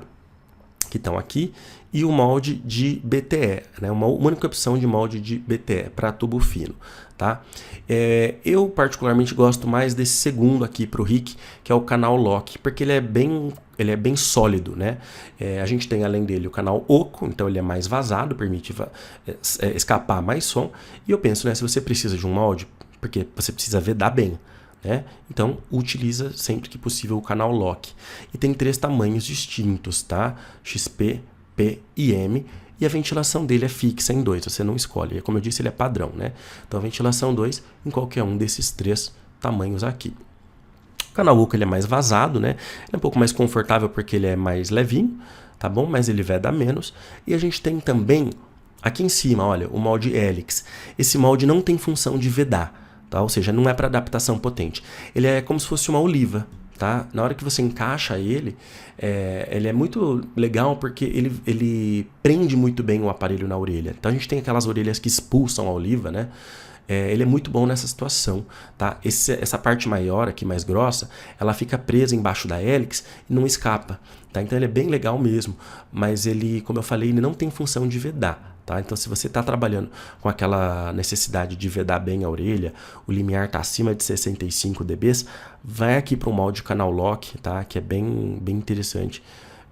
Que estão aqui, e o molde de BTE, né? Uma única opção de molde de BTE para tubo fino, tá? Eu particularmente gosto mais desse segundo aqui para o RIC, que é o canal lock, porque ele é bem sólido, né? A gente tem além dele o canal oco, então ele é mais vazado, permite escapar mais som, e eu penso, né, se você precisa de um molde, porque você precisa vedar bem, né? Então, utiliza sempre que possível o canal lock. E tem 3 tamanhos distintos, tá? XP, P e M. E a ventilação dele é fixa em 2, você não escolhe. Como eu disse, ele é padrão, né? Então, a ventilação 2 em qualquer um desses 3 tamanhos aqui. O canal oco ele é mais vazado, né? Ele é um pouco mais confortável porque ele é mais levinho, tá bom? Mas ele veda menos. E a gente tem também, aqui em cima, olha, o molde Helix. Esse molde não tem função de vedar. Tá? Ou seja, não é para adaptação potente. Ele é como se fosse uma oliva. Tá? Na hora que você encaixa ele é muito legal porque ele prende muito bem o aparelho na orelha. Então a gente tem aquelas orelhas que expulsam a oliva, né? Ele é muito bom nessa situação. Tá? Essa parte maior aqui, mais grossa, ela fica presa embaixo da hélice e não escapa. Tá? Então ele é bem legal mesmo, mas ele, como eu falei, ele não tem função de vedar. Tá? Então, se você está trabalhando com aquela necessidade de vedar bem a orelha, o limiar está acima de 65 dB, vai aqui para o molde canal lock, tá? Que é bem interessante.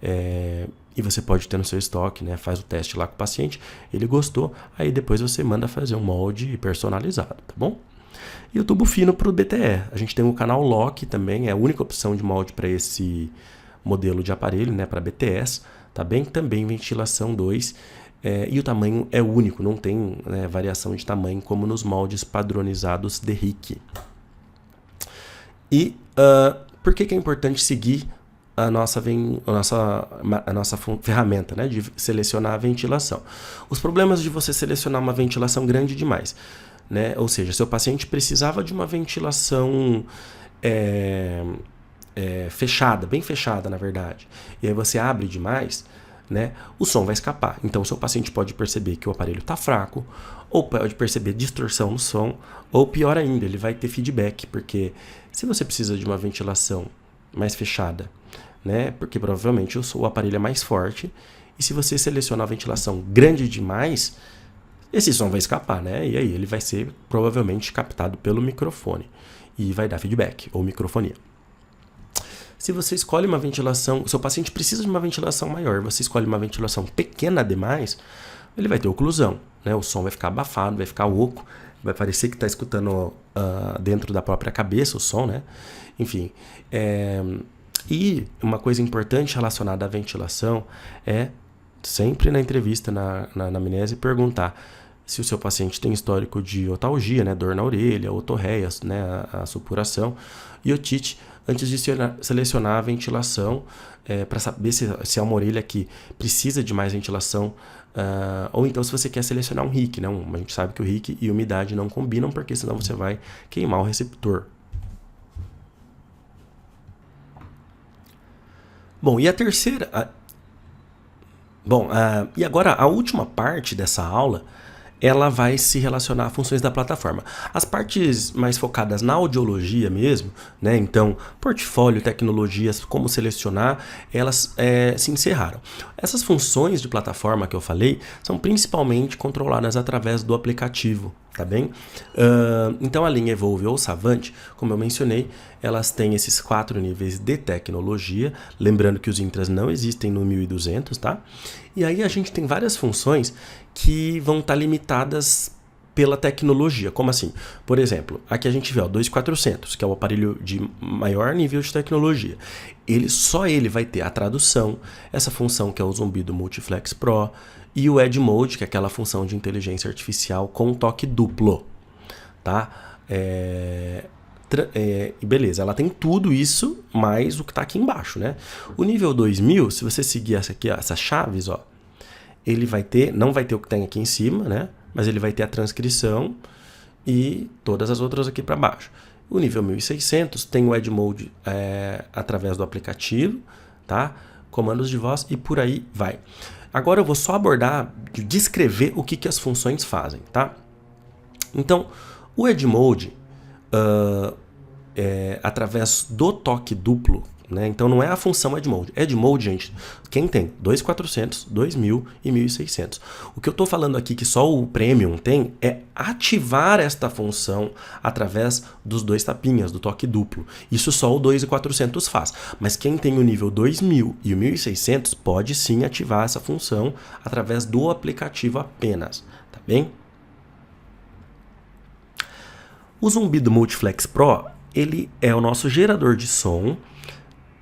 E você pode ter no seu estoque, né? Faz o teste lá com o paciente, ele gostou, aí depois você manda fazer um molde personalizado, tá bom? E o tubo fino para o BTE. A gente tem o canal lock também, é a única opção de molde para esse modelo de aparelho, né? Para BTS, tá bem? Também ventilação 2. E o tamanho é único, não tem, né, variação de tamanho como nos moldes padronizados de RIC. E por que é importante seguir a nossa ferramenta, né, de selecionar a ventilação? Os problemas de você selecionar uma ventilação grande demais, né? Ou seja, seu paciente precisava de uma ventilação fechada, bem fechada na verdade, e aí você abre demais, né, o som vai escapar. Então, o seu paciente pode perceber que o aparelho está fraco, ou pode perceber distorção no som, ou pior ainda, ele vai ter feedback, porque se você precisa de uma ventilação mais fechada, né, porque provavelmente o aparelho é mais forte, e se você selecionar a ventilação grande demais, esse som vai escapar, né, e aí ele vai ser provavelmente captado pelo microfone, e vai dar feedback, ou microfonia. Se você escolhe uma ventilação, seu paciente precisa de uma ventilação maior, você escolhe uma ventilação pequena demais, ele vai ter oclusão, né? O som vai ficar abafado, vai ficar oco, vai parecer que está escutando dentro da própria cabeça o som, né? Enfim, e uma coisa importante relacionada à ventilação é sempre na entrevista, na anamnese, perguntar se o seu paciente tem histórico de otalgia, né? Dor na orelha, otorreia, né? A supuração, e otite, antes de selecionar a ventilação, para saber se é uma orelha que precisa de mais ventilação, ou então se você quer selecionar um RIC, né? A gente sabe que o RIC e umidade não combinam, porque senão você vai queimar o receptor. Bom, e a terceira... e agora a última parte dessa aula, ela vai se relacionar a funções da plataforma. As partes mais focadas na audiologia mesmo, né? Então, portfólio, tecnologias, como selecionar, elas se encerraram. Essas funções de plataforma que eu falei são principalmente controladas através do aplicativo, tá bem? Então, a linha Evolve ou Savant, como eu mencionei, elas têm esses 4 níveis de tecnologia, lembrando que os intras não existem no 1200, tá? E aí a gente tem várias funções que vão estar limitadas pela tecnologia. Como assim? Por exemplo, aqui a gente vê o 2400, que é o aparelho de maior nível de tecnologia. Só ele vai ter a tradução, essa função que é o Zumbido Multiflex Pro, e o Edge Mode, que é aquela função de inteligência artificial com toque duplo. Tá? Beleza, ela tem tudo isso, mais o que está aqui embaixo, né? O nível 2000, se você seguir essas chaves, ó, ele vai ter, não vai ter o que tem aqui em cima, né? Mas ele vai ter a transcrição e todas as outras aqui para baixo. O nível 1600 tem o Edge Mode através do aplicativo, tá? Comandos de voz e por aí vai. Agora eu vou só abordar, descrever o que as funções fazem, tá? Então, o Edge Mode, através do toque duplo, né? Então não é a função Edge Mode. Edge Mode, gente, quem tem? 2400, 2000 e 1600. O que eu estou falando aqui que só o Premium tem é ativar esta função através dos 2 tapinhas, do toque duplo. Isso só o 2400 faz. Mas quem tem o nível 2000 e o 1600 pode sim ativar essa função através do aplicativo apenas, tá bem? O Zumbido Multiflex Pro, ele é o nosso gerador de som.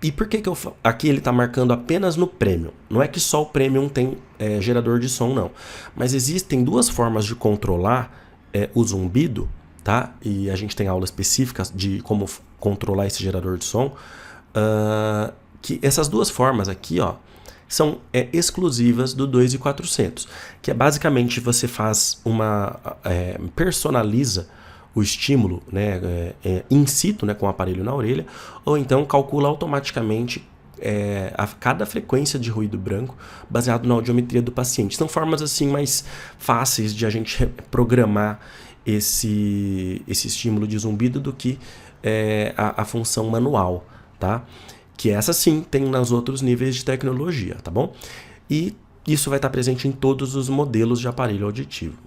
E por que aqui ele está marcando apenas no Premium? Não é que só o Premium tem gerador de som, não. Mas existem 2 formas de controlar o zumbido, tá? E a gente tem aula específica de como controlar esse gerador de som. Que essas 2 formas aqui, ó, são exclusivas do 2400. Que é basicamente você faz personaliza o estímulo, né, in situ, né, com o aparelho na orelha, ou então calcula automaticamente cada frequência de ruído branco baseado na audiometria do paciente. São formas assim mais fáceis de a gente programar esse estímulo de zumbido do que a função manual, tá? Que essa sim tem nos outros níveis de tecnologia, tá bom? E isso vai estar presente em todos os modelos de aparelho auditivo.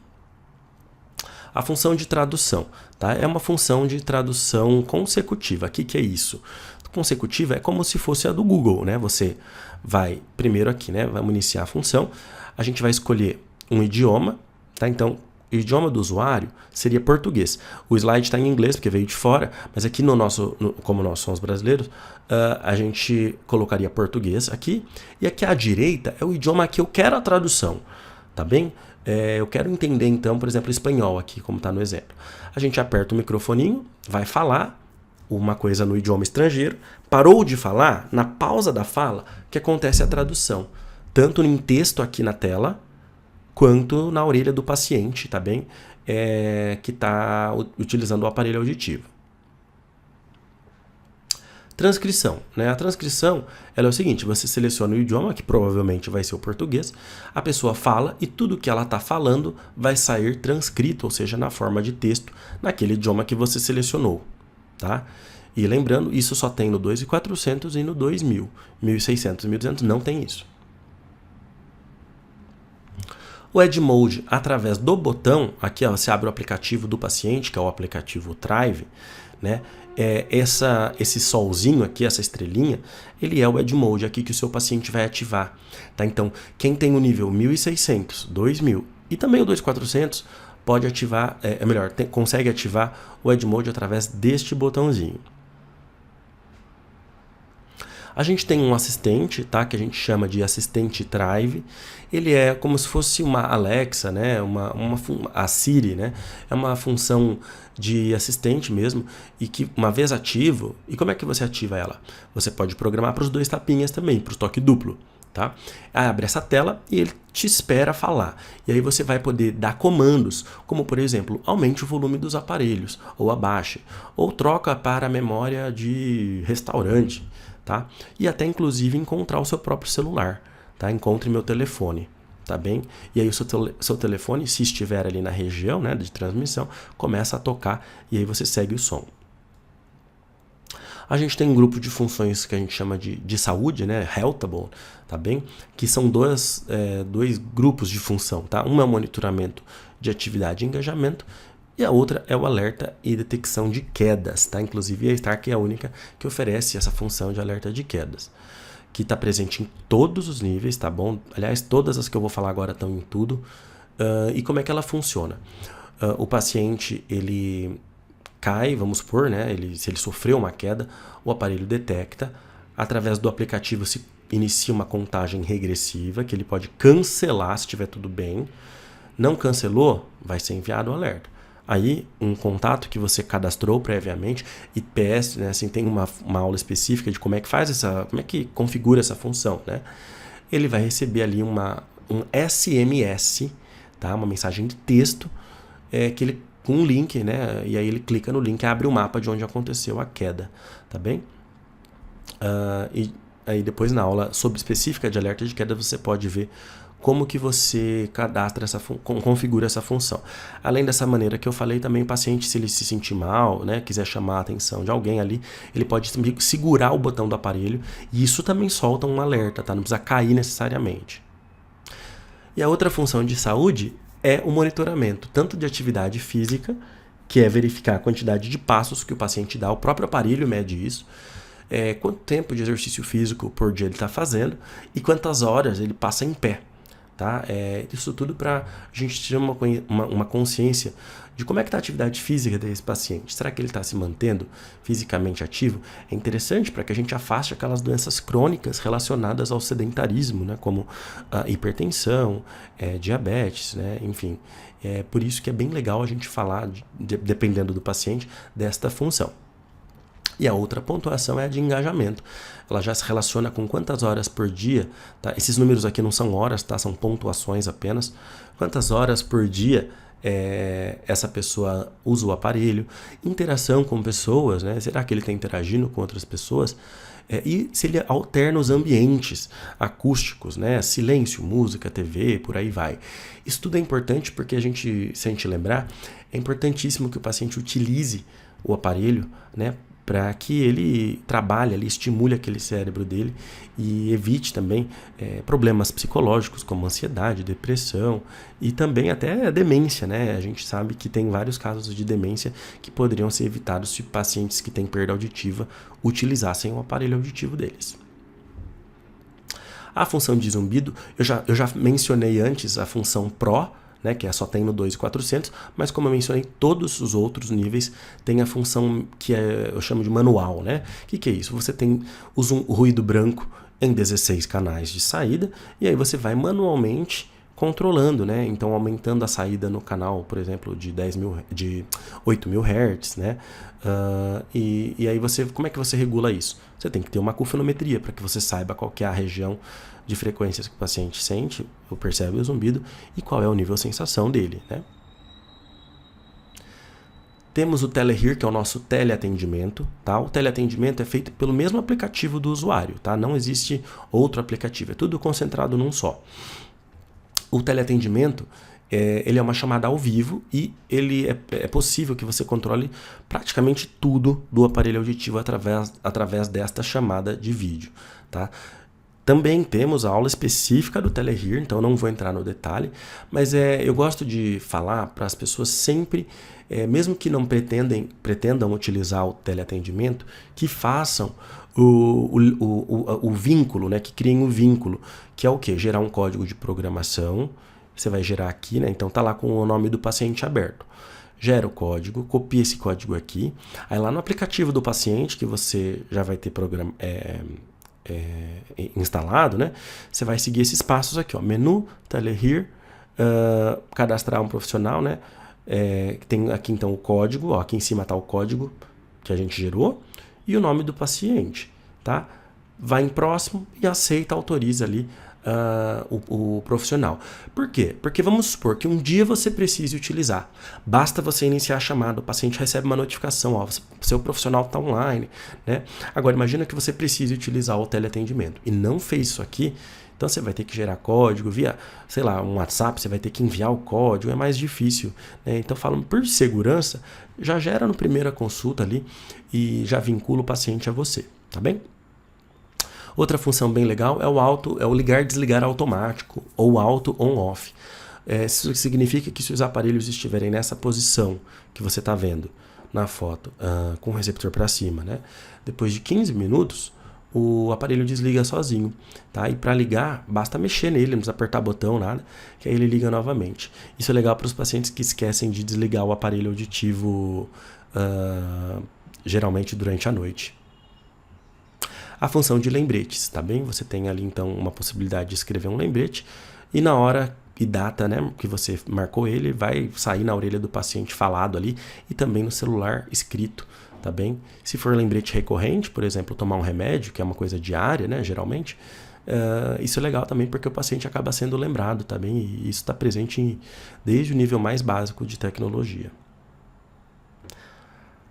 A função de tradução, tá? É uma função de tradução consecutiva. O que é isso? Consecutiva é como se fosse a do Google, né? Você vai primeiro aqui, né? Vamos iniciar a função. A gente vai escolher um idioma, tá? Então, o idioma do usuário seria português. O slide está em inglês, porque veio de fora, mas aqui como nós somos brasileiros, a gente colocaria português aqui. E aqui à direita é o idioma que eu quero a tradução, tá bem? Eu quero entender, então, por exemplo, espanhol aqui, como está no exemplo. A gente aperta o microfoninho, vai falar uma coisa no idioma estrangeiro, parou de falar, na pausa da fala, que acontece a tradução. Tanto em texto aqui na tela, quanto na orelha do paciente, tá bem? Que está utilizando o aparelho auditivo. Transcrição, né? A transcrição ela é o seguinte, você seleciona o idioma, que provavelmente vai ser o português, a pessoa fala e tudo que ela está falando vai sair transcrito, ou seja, na forma de texto, naquele idioma que você selecionou, tá? E lembrando, isso só tem no 2.400 e no 2.000, 1.600 e 1.200 não tem isso. O Edmode, através do botão, aqui ó, você abre o aplicativo do paciente, que é o aplicativo Thrive, né? Esse solzinho aqui, essa estrelinha, ele é o Edmode aqui que o seu paciente vai ativar. Tá? Então, quem tem o nível 1.600, 2.000 e também o 2.400 pode ativar, consegue ativar o Edmode através deste botãozinho. A gente tem um assistente, tá, que a gente chama de assistente Thrive. Ele é como se fosse uma Alexa, né, a Siri, né, é uma função de assistente mesmo, e que uma vez ativo, e como é que você ativa ela? Você pode programar para os 2 tapinhas também, para o toque duplo. Tá? Abre essa tela e ele te espera falar. E aí você vai poder dar comandos, como por exemplo, aumente o volume dos aparelhos, ou abaixe, ou troca para a memória de restaurante, tá? E até inclusive encontrar o seu próprio celular, tá? Encontre meu telefone, tá bem? E aí o seu telefone, se estiver ali na região, né, de transmissão, começa a tocar e aí você segue o som. A gente tem um grupo de funções que a gente chama de saúde, né? Healthable, tá bem? Que são dois grupos de função, tá? Um é o monitoramento de atividade e engajamento e a outra é o alerta e detecção de quedas, tá? Inclusive a Stark é a única que oferece essa função de alerta de quedas, que está presente em todos os níveis, tá bom? Aliás, todas as que eu vou falar agora estão em tudo. E como é que ela funciona? O paciente, ele cai, vamos supor, né? Se ele sofreu uma queda, o aparelho detecta. Através do aplicativo se inicia uma contagem regressiva, que ele pode cancelar se estiver tudo bem. Não cancelou, vai ser enviado o alerta. Aí, um contato que você cadastrou previamente, IPS, né? Assim, tem uma aula específica de como é que como é que configura essa função, né? Ele vai receber ali um SMS, tá? Uma mensagem de texto, com um link, né? E aí ele clica no link e abre o mapa de onde aconteceu a queda, tá bem? E aí depois na aula específica de alerta de queda você pode ver como que você cadastra configura essa função. Além dessa maneira que eu falei, também o paciente, se ele se sentir mal, né, quiser chamar a atenção de alguém ali, ele pode segurar o botão do aparelho e isso também solta um alerta, tá? Não precisa cair necessariamente. E a outra função de saúde é o monitoramento, tanto de atividade física, que é verificar a quantidade de passos que o paciente dá, o próprio aparelho mede isso, quanto tempo de exercício físico por dia ele está fazendo e quantas horas ele passa em pé. Tá? Isso tudo para a gente ter uma consciência de como é que está a atividade física desse paciente. Será que ele está se mantendo fisicamente ativo? É interessante para que a gente afaste aquelas doenças crônicas relacionadas ao sedentarismo, né? Como a hipertensão, diabetes, né? Enfim. É por isso que é bem legal a gente falar, dependendo do paciente, desta função. E a outra pontuação é a de engajamento. Ela já se relaciona com quantas horas por dia, tá? Esses números aqui não são horas, tá? São pontuações apenas. Quantas horas por dia essa pessoa usa o aparelho, interação com pessoas, né? Será que ele está interagindo com outras pessoas? E se ele alterna os ambientes acústicos, né? Silêncio, música, TV, por aí vai. Isso tudo é importante porque se a gente lembrar, é importantíssimo que o paciente utilize o aparelho, né, para que ele trabalhe ali, estimule aquele cérebro dele e evite também problemas psicológicos como ansiedade, depressão e também até demência, né? A gente sabe que tem vários casos de demência que poderiam ser evitados se pacientes que têm perda auditiva utilizassem o aparelho auditivo deles. A função de zumbido, eu já mencionei antes a função Pro, né, que só tem no 2400, mas como eu mencionei, todos os outros níveis têm a função que eu chamo de manual, né? O que é isso? Você usa um ruído branco em 16 canais de saída e aí você vai manualmente controlando, né? Então aumentando a saída no canal, por exemplo, de 8.000 Hz, né? E aí como é que você regula isso? Você tem que ter uma acufenometria para que você saiba qual que é a região de frequências que o paciente sente ou percebe o zumbido e qual é o nível de sensação dele, né? Temos o Telehear, que é o nosso teleatendimento, tá? O teleatendimento é feito pelo mesmo aplicativo do usuário, tá? Não existe outro aplicativo, é tudo concentrado num só. O teleatendimento, ele é uma chamada ao vivo e ele é possível que você controle praticamente tudo do aparelho auditivo através desta chamada de vídeo, tá? Também temos a aula específica do Telehear, então eu não vou entrar no detalhe, mas eu gosto de falar para as pessoas sempre, mesmo que não pretendam utilizar o teleatendimento, que façam o vínculo, né, que criem o vínculo, que é o quê? Gerar um código de programação, você vai gerar aqui, né, então tá lá com o nome do paciente aberto. Gera o código, copia esse código aqui, aí lá no aplicativo do paciente, que você já vai ter instalado, né? Você vai seguir esses passos aqui, ó, menu, Telehear, cadastrar um profissional, né? Tem aqui então o código, ó, aqui em cima está o código que a gente gerou e o nome do paciente, tá? Vai em próximo e aceita, autoriza ali o profissional. Por quê? Porque vamos supor que um dia você precise utilizar. Basta você iniciar a chamada, o paciente recebe uma notificação, ó, seu profissional está online, né? Agora imagina que você precise utilizar o teleatendimento e não fez isso aqui, então você vai ter que gerar código via, sei lá, um WhatsApp, você vai ter que enviar o código, é mais difícil, né? Então falando por segurança, já gera no primeira consulta ali e já vincula o paciente a você, tá bem? Outra função bem legal é o ligar e desligar automático ou auto on-off. Isso significa que se os aparelhos estiverem nessa posição que você está vendo na foto, com o receptor para cima, né? Depois de 15 minutos, o aparelho desliga sozinho, tá? E para ligar, basta mexer nele, não precisa apertar botão, nada, que aí ele liga novamente. Isso é legal para os pacientes que esquecem de desligar o aparelho auditivo geralmente durante a noite. A função de lembretes, tá bem? Você tem ali então uma possibilidade de escrever um lembrete e na hora e data, né, que você marcou ele, vai sair na orelha do paciente falado ali e também no celular escrito, tá bem? Se for lembrete recorrente, por exemplo, tomar um remédio, que é uma coisa diária, né, geralmente, isso é legal também porque o paciente acaba sendo lembrado, tá bem? E isso está presente desde o nível mais básico de tecnologia.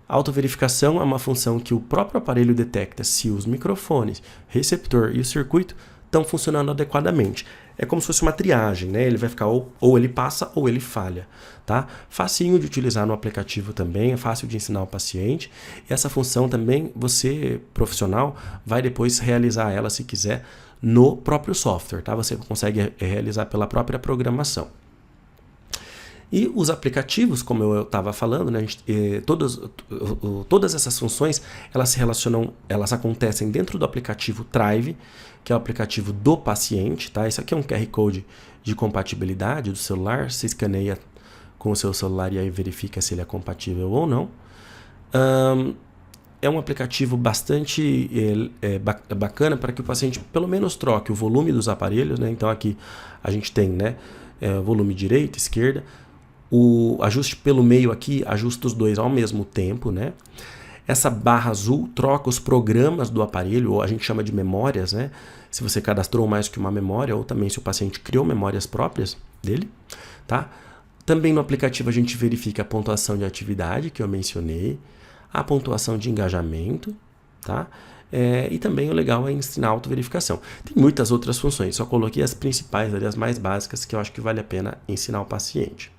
A autoverificação é uma função que o próprio aparelho detecta se os microfones, receptor e o circuito estão funcionando adequadamente. É como se fosse uma triagem, né? Ele vai ficar ou ele passa ou ele falha, tá? Facinho de utilizar no aplicativo também, é fácil de ensinar ao paciente. E essa função também, você, profissional, vai depois realizar ela, se quiser, no próprio software, tá? Você consegue realizar pela própria programação. E os aplicativos, como eu estava falando, né, todas essas funções, elas acontecem dentro do aplicativo Thrive, que é o aplicativo do paciente, tá? Isso aqui é um QR Code de compatibilidade do celular, você escaneia com o seu celular e aí verifica se ele é compatível ou não. É um aplicativo bastante bacana para que o paciente pelo menos troque o volume dos aparelhos, né? Então aqui a gente tem, né, volume direita, esquerda. O ajuste pelo meio aqui ajusta os dois ao mesmo tempo, né? Essa barra azul troca os programas do aparelho, ou a gente chama de memórias, né? Se você cadastrou mais que uma memória, ou também se o paciente criou memórias próprias dele, tá? Também no aplicativo a gente verifica a pontuação de atividade, que eu mencionei, a pontuação de engajamento, tá? E também o legal é ensinar a autoverificação. Tem muitas outras funções, só coloquei as principais, as mais básicas, que eu acho que vale a pena ensinar o paciente.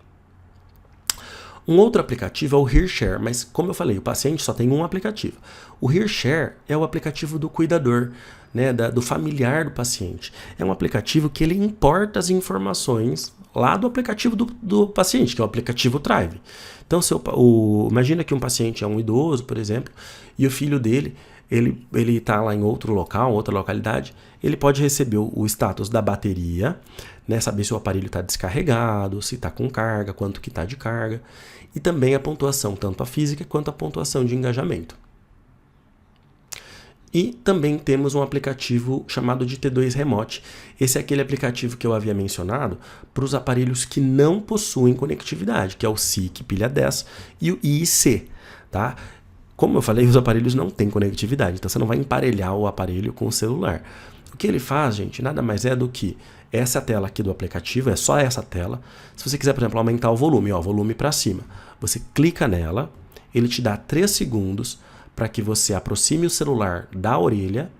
Um outro aplicativo é o HearShare, mas como eu falei, o paciente só tem um aplicativo. O HearShare é o aplicativo do cuidador, né, do familiar do paciente. É um aplicativo que ele importa as informações lá do aplicativo do paciente, que é o aplicativo Thrive. Então, imagina que um paciente é um idoso, por exemplo, e o filho dele, ele está lá em outro local, outra localidade, ele pode receber o status da bateria, né, saber se o aparelho está descarregado, se está com carga, quanto que está de carga, e também a pontuação, tanto a física quanto a pontuação de engajamento. E também temos um aplicativo chamado de T2 Remote. Esse é aquele aplicativo que eu havia mencionado para os aparelhos que não possuem conectividade, que é o SIC pilha 10 e o IIC. Tá? Como eu falei, os aparelhos não têm conectividade, então você não vai emparelhar o aparelho com o celular. O que ele faz, gente, nada mais é do que essa tela aqui do aplicativo, é só essa tela. Se você quiser, por exemplo, aumentar o volume, volume para cima, você clica nela, ele te dá 3 segundos para que você aproxime o celular da orelha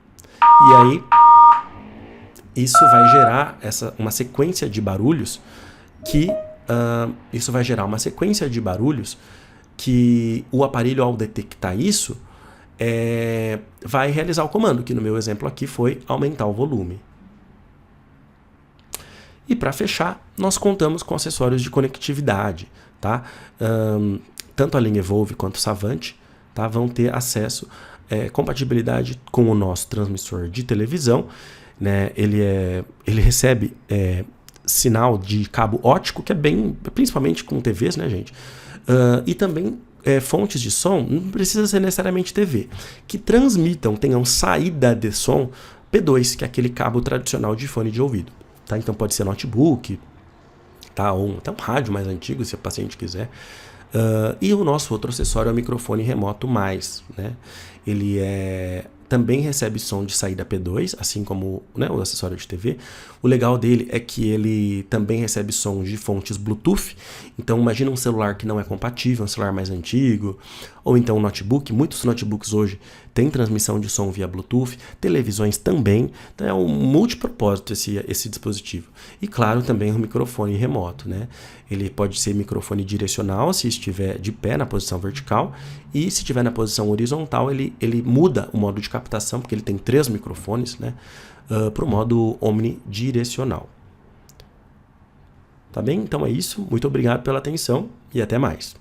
e aí isso vai gerar uma sequência de barulhos que o aparelho, ao detectar isso, vai realizar o comando, que no meu exemplo aqui foi aumentar o volume. E para fechar, nós contamos com acessórios de conectividade, tá? Tanto a linha Evolve quanto o Savant, tá, vão ter acesso, compatibilidade com o nosso transmissor de televisão, né? Ele recebe sinal de cabo óptico, que é bem, principalmente com TVs, né, gente? E também fontes de som, não precisa ser necessariamente TV, que tenham saída de som P2, que é aquele cabo tradicional de fone de ouvido. Tá? Então pode ser notebook, tá? Ou até um rádio mais antigo, se o paciente quiser. E o nosso outro acessório é o microfone remoto mais, né? Ele também recebe som de saída P2, assim como, né, o acessório de TV. O legal dele é que ele também recebe som de fontes Bluetooth. Então imagina um celular que não é compatível, um celular mais antigo, ou então um notebook. Muitos notebooks hoje têm transmissão de som via Bluetooth, televisões também. Então é um multipropósito esse dispositivo. E claro, também o microfone remoto, né? Ele pode ser microfone direcional se estiver de pé na posição vertical, e se estiver na posição horizontal ele muda o modo de captação, porque ele tem 3 microfones, né, para o modo omnidirecional. Tá bem? Então é isso. Muito obrigado pela atenção e até mais.